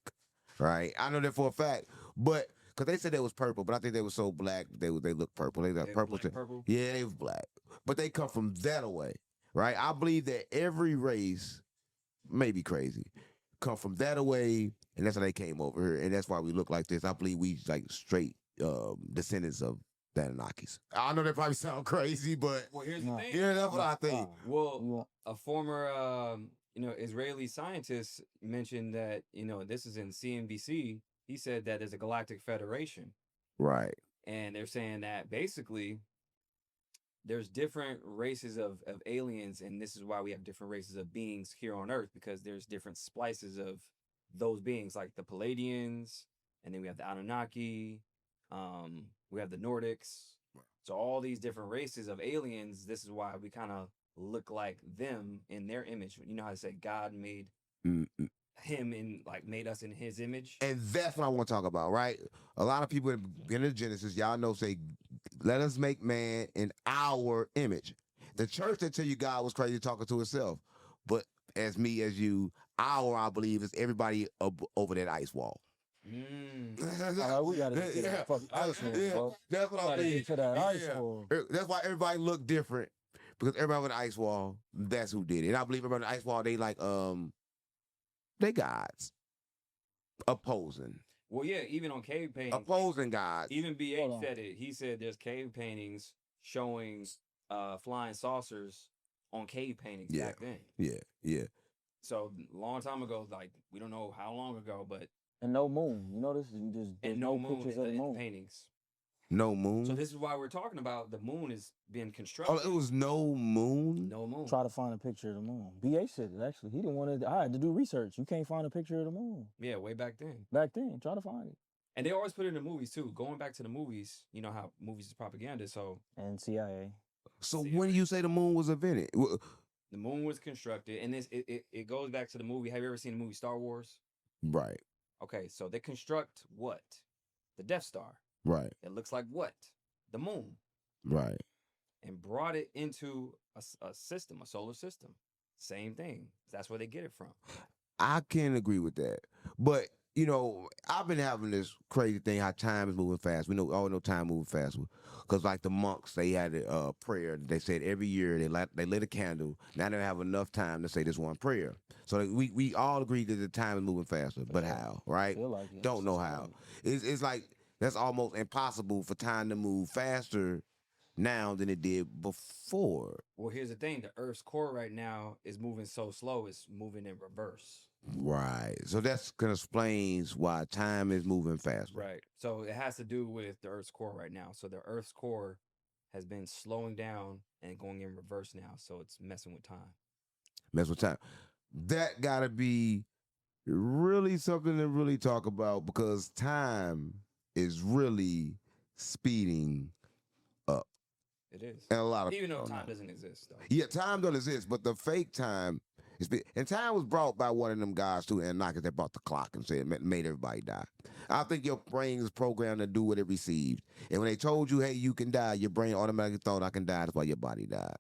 Speaker 1: right? I know that for a fact, but because they said they was purple, but I think they were so black they look purple. They got purple.
Speaker 2: Purple.
Speaker 1: Yeah, they was black, but they come from that away, right? I believe that every race, may be crazy, come from that away, and that's how they came over here, and that's why we look like this. I believe we like straight descendants of the Anunnakis. I know that probably sound crazy, but
Speaker 2: well, here's the thing.
Speaker 1: Yeah, that's what I think.
Speaker 2: Well, a former Israeli scientist mentioned that, this is in CNBC. He said that there's a galactic federation.
Speaker 1: Right.
Speaker 2: And they're saying that basically there's different races of aliens, and this is why we have different races of beings here on Earth, because there's different splices of those beings, like the Palladians, and then we have the Anunnaki, we have the Nordics. So all these different races of aliens, this is why we kind of look like them in their image. You know how to say God made him in, like, made us in his image?
Speaker 1: And that's what I want to talk about, right? A lot of people in the Genesis, y'all know, say, let us make man in our image. The church that tell you God was crazy talking to himself. But as me, as you, I believe, is everybody over that ice wall.
Speaker 3: We gotta get to that fucking ice wall, bro.
Speaker 1: That's what I think. That's why everybody look different. Because everybody with the ice wall, that's who did it. And I believe everybody on the ice wall, they like they gods opposing.
Speaker 2: Well, yeah, even on cave paintings.
Speaker 1: Opposing gods.
Speaker 2: Even BH said it. He said there's cave paintings showing flying saucers on cave paintings back then.
Speaker 1: Yeah.
Speaker 2: So long time ago, like, we don't know how long ago, but
Speaker 3: and no moon. You know this? There's no pictures of the moon.
Speaker 2: Paintings.
Speaker 1: No moon.
Speaker 2: So this is why we're talking about the moon is being constructed.
Speaker 1: Oh, it was no moon?
Speaker 2: No moon.
Speaker 3: Try to find a picture of the moon. BA said it, actually. He didn't want to. I had to do research. You can't find a picture of the moon.
Speaker 2: Yeah, way back then.
Speaker 3: Try to find it.
Speaker 2: And they always put it in the movies too. Going back to the movies, you know how movies is propaganda. So
Speaker 3: and CIA.
Speaker 1: So when you say the moon was invented?
Speaker 2: The moon was constructed, and it goes back to the movie. Have you ever seen the movie Star Wars?
Speaker 1: Right.
Speaker 2: Okay, so they construct what? The Death Star.
Speaker 1: Right.
Speaker 2: It looks like what? The moon.
Speaker 1: Right.
Speaker 2: And brought it into a system, a solar system. Same thing. That's where they get it from.
Speaker 1: I can agree with that. But, I've been having this crazy thing how time is moving fast. We all know time moving fast. Because like the monks, they had a prayer. They said every year they lit a candle. Now they have enough time to say this one prayer. So we all agree that the time is moving faster. But how, right?
Speaker 3: Feel like it.
Speaker 1: Don't know how. It's like that's almost impossible for time to move faster now than it did before.
Speaker 2: Well, here's the thing. The Earth's core right now is moving so slow, it's moving in reverse.
Speaker 1: Right. So that's going to explains why time is moving faster.
Speaker 2: Right. So it has to do with the Earth's core right now. So the Earth's core has been slowing down and going in reverse now, so it's messing with time.
Speaker 1: Mess with time. That gotta be really something to really talk about because time is really speeding up.
Speaker 2: It is.
Speaker 1: And a lot of
Speaker 2: Even though
Speaker 1: people
Speaker 2: time
Speaker 1: don't know.
Speaker 2: doesn't exist, though.
Speaker 1: Yeah, time don't exist, but the fake time is and time was brought by one of them guys too, and knockers that brought the clock and said made everybody die. I think your brain is programmed to do what it received. And when they told you, hey, you can die, your brain automatically thought I can die. That's why your body died.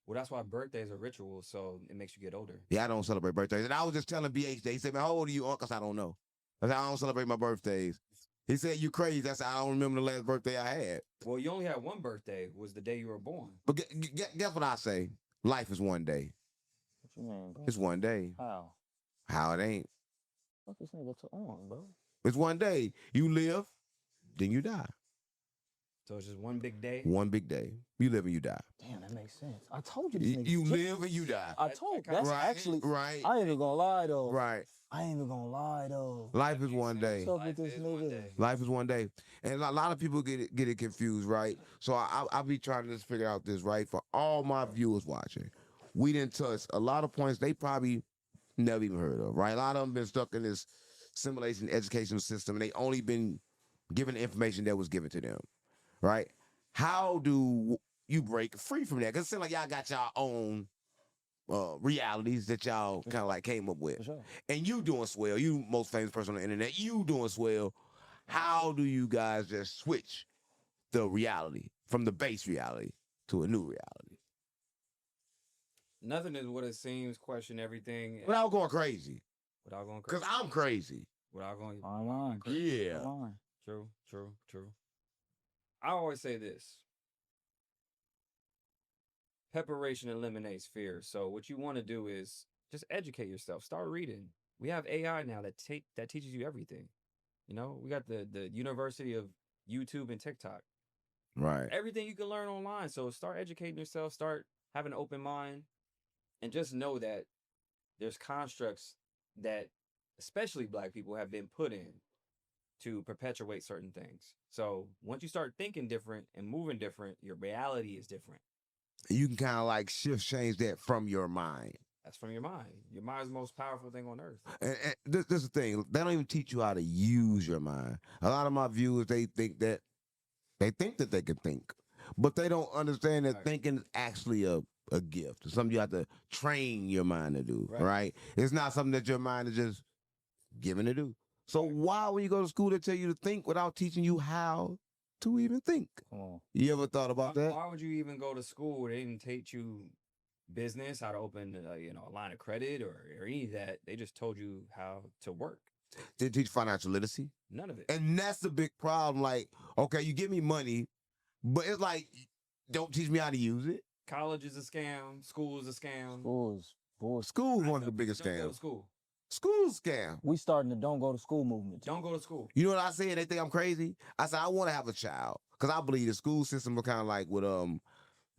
Speaker 2: Well, that's why birthdays are rituals, so it makes you get older.
Speaker 1: Yeah, I don't celebrate birthdays. And I was just telling BH that. He said, man, how old are you, Uncle? I don't know. I said, I don't celebrate my birthdays. He said, you crazy. I said, I don't remember the last birthday I had.
Speaker 2: Well, you only had one birthday, was the day you were born.
Speaker 1: But guess what I say? Life is one day.
Speaker 3: What you mean, bro?
Speaker 1: It's one day.
Speaker 3: How?
Speaker 1: How it ain't.
Speaker 3: What this nigga on, bro?
Speaker 1: It's one day. You live, then you die.
Speaker 2: So it's just one big day.
Speaker 1: One big day. You live and you die.
Speaker 3: Damn, that makes sense. I told you this nigga.
Speaker 1: You live and you die.
Speaker 3: I told that's
Speaker 1: Right,
Speaker 3: actually
Speaker 1: right.
Speaker 3: I ain't even gonna lie though.
Speaker 1: Right.
Speaker 3: I ain't even gonna lie though.
Speaker 1: Life is one day.
Speaker 3: What's up with this
Speaker 2: is one
Speaker 3: nigga?
Speaker 2: day.
Speaker 1: Life is one day. And a lot of people get it confused, right? So I'll be trying to just figure out this, right? For all my viewers watching, we didn't touch a lot of points they probably never even heard of, right? A lot of them been stuck in this simulation educational system and they only been given the information that was given to them, right? How do you break free from that? Because it seems like y'all got y'all own realities that y'all kind of like came up with.
Speaker 3: For sure.
Speaker 1: And you doing swell. You most famous person on the internet. You doing swell. How do you guys just switch the reality from the base reality to a new reality?
Speaker 2: Nothing is what it seems. Question everything
Speaker 1: Without going crazy.
Speaker 2: without going crazy.
Speaker 1: Because I'm crazy.
Speaker 2: Without going
Speaker 3: Online.
Speaker 1: Yeah.
Speaker 3: Online.
Speaker 2: true. I always say this. Preparation eliminates fear. So what you want to do is just educate yourself. Start reading. We have AI now that teaches you everything. You know, we got the University of YouTube and TikTok.
Speaker 1: Right.
Speaker 2: Everything you can learn online. So start educating yourself. Start having an open mind, and just know that there's constructs that, especially Black people, have been put in to perpetuate certain things. So once you start thinking different and moving different, your reality is different.
Speaker 1: You can kind of like change that from your mind.
Speaker 2: That's from your mind. Your mind is the most powerful thing on earth.
Speaker 1: And this is the thing. They don't even teach you how to use your mind. A lot of my viewers, they think that they can think, but they don't understand that
Speaker 2: Right.
Speaker 1: thinking is actually a gift. It's something you have to train your mind to do,
Speaker 2: Right.
Speaker 1: right? It's not something that your mind is just given to do. So why, when you go to school, they tell you to think without teaching you how to even think?
Speaker 3: Come on.
Speaker 1: You ever thought about that?
Speaker 2: Why would you even go to school? They didn't teach you business, how to open a line of credit or any of that. They just told you how to work.
Speaker 1: They teach financial literacy.
Speaker 2: None of it.
Speaker 1: And that's the big problem. Like, okay, you give me money, but it's like, don't teach me how to use it.
Speaker 2: College is a scam. School is a scam.
Speaker 3: Schools. Bullshit.
Speaker 1: School's one of the biggest
Speaker 2: Don't go to
Speaker 1: scams.
Speaker 2: school.
Speaker 1: School's scam.
Speaker 3: We starting the don't go to school movement.
Speaker 2: Don't go to school.
Speaker 1: You know what I said? They think I'm crazy. I said I want to have a child because I believe the school system will kind of like would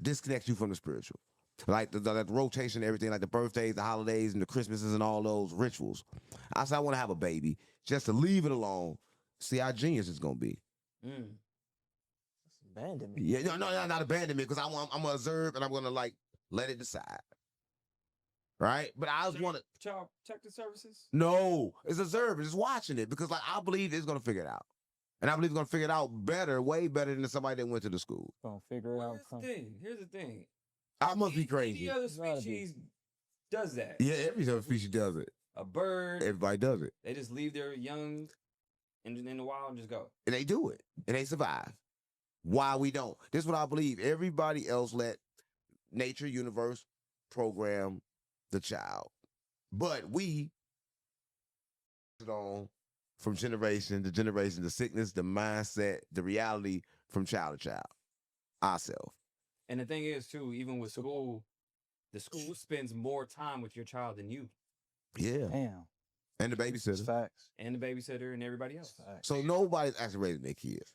Speaker 1: disconnect you from the spiritual, like the rotation, everything, like the birthdays, the holidays, and the Christmases, and all those rituals. I said I want to have a baby just to leave it alone. See how genius it's gonna be.
Speaker 2: Mm.
Speaker 3: Abandonment.
Speaker 1: Yeah, no, not abandonment because I'm gonna observe and I'm gonna like let it decide. Right, but I just want to.
Speaker 2: Child protective services.
Speaker 1: No, it's observing, just watching it because like I believe it's gonna figure it out, and I believe it's gonna figure it out better, way better than somebody that went to the school.
Speaker 3: Gonna figure it out.
Speaker 2: Here's the thing.
Speaker 1: I must be crazy.
Speaker 2: Any other
Speaker 3: Gotta be.
Speaker 2: species does that.
Speaker 1: Yeah, every other species does it.
Speaker 2: A bird.
Speaker 1: Everybody does it,
Speaker 2: They just leave their young in the wild and just go.
Speaker 1: and they do it, and they survive. Why we don't? This is what I believe. Everybody else let nature, universe program the child, but we it on from generation to generation, the sickness, the mindset, the reality from child to child, ourselves.
Speaker 2: And the thing is, too, even with school, the school spends more time with your child than you
Speaker 1: Yeah,
Speaker 3: Damn.
Speaker 1: and the
Speaker 3: It's
Speaker 1: babysitter.
Speaker 3: facts.
Speaker 2: and the babysitter and everybody else.
Speaker 3: Facts.
Speaker 1: So nobody's actually raising their kids.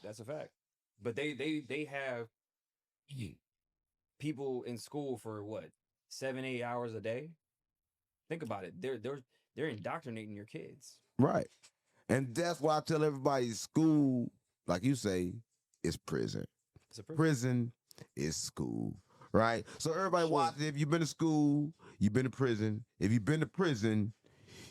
Speaker 2: That's a fact. But they have people in school for what, 7-8 hours a day? Think about it. They're indoctrinating your kids.
Speaker 1: Right. And that's why I tell everybody school, like you say, is prison.
Speaker 2: It's a prison.
Speaker 1: Prison is school, right? So everybody
Speaker 3: Sure.
Speaker 1: watch it. If you've been to school, you've been to prison. If you've been to prison,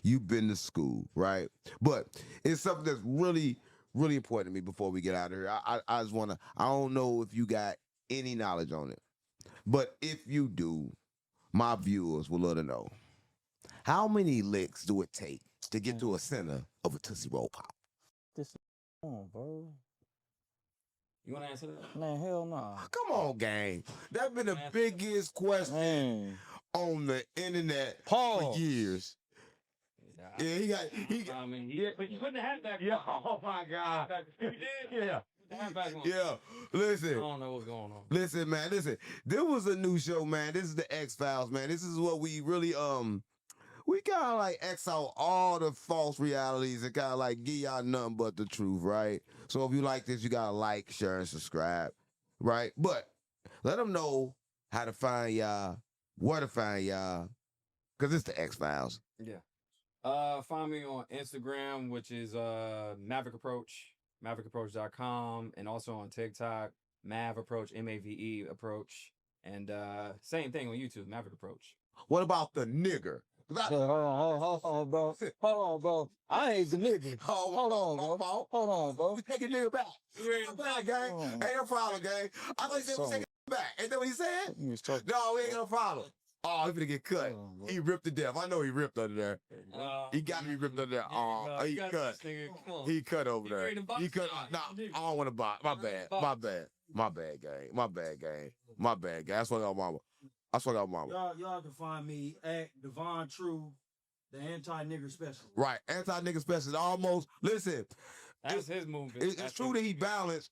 Speaker 1: you've been to school, right? But it's something that's really, really important to me before we get out of here. I just want to, I don't know if you got any knowledge on it, but if you do, my viewers will love to know. How many licks do it take to get to a center of a Tootsie Roll Pop?
Speaker 3: This on, bro.
Speaker 2: You want to answer that?
Speaker 3: Man, hell nah.
Speaker 1: Come on, gang. That's been the biggest question
Speaker 3: Man.
Speaker 1: on the internet
Speaker 3: Pause.
Speaker 1: for years. Yeah, he got.
Speaker 2: I mean, but you put the hat back.
Speaker 1: Yeah, oh my God.
Speaker 2: You did?
Speaker 1: Yeah.
Speaker 2: Put the hat back on.
Speaker 1: Yeah.
Speaker 2: I
Speaker 1: Listen.
Speaker 2: don't know what's going on.
Speaker 1: Listen, man. Listen. There was a new show, man. This is the X-Files, man. This is what we really we kind of like X out all the false realities and kind of like give y'all nothing but the truth, right? So if you like this, you gotta like, share, and subscribe, right? But let them know how to find y'all, where to find y'all, because it's the X-Files.
Speaker 2: Yeah. Find me on Instagram, which is Maverick Approach, MaverickApproach.com, and also on TikTok, Mav Approach, MAVE Approach, and same thing on YouTube, Maverick Approach.
Speaker 1: What about the nigger?
Speaker 3: Hold on, bro. Hold on, bro. I ain't the nigga. Hold on, bro. Hold on, bro.
Speaker 1: We take a nigga back. I'm back, gang. Ain't no problem, gang. I thought he said we take it back. Ain't that what he said? No, we ain't got no problem. Oh, he finna get cut. He ripped to death. I know he ripped under there. He got to be ripped under there. Oh, he cut. He cut over there. He cut. Nah, I don't want to buy. My bad. My bad. My bad, gang. My bad, gang. My bad, gang. That's what I got, mama. I swear to God, mama.
Speaker 4: Y'all can find me at Devon True, the anti-nigger special.
Speaker 1: Right, anti-nigger special. Almost. Listen,
Speaker 2: That's his movement.
Speaker 1: it's true that he balanced.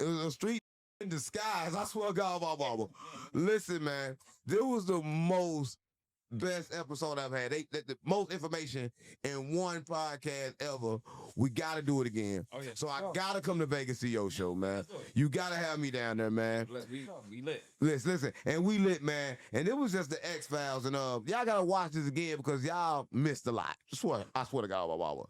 Speaker 1: It was a street in disguise. I swear to God, my mama. Listen, man, this was the best episode I've had. The most information in one podcast ever. We got to do it again.
Speaker 2: Oh, yeah.
Speaker 1: So I got to come to Vegas see your show, man. You got to have me down there, man.
Speaker 2: We lit.
Speaker 1: Listen, and we lit, man. And it was just the X-Files. And y'all got to watch this again because y'all missed a lot. I swear to God, my mama.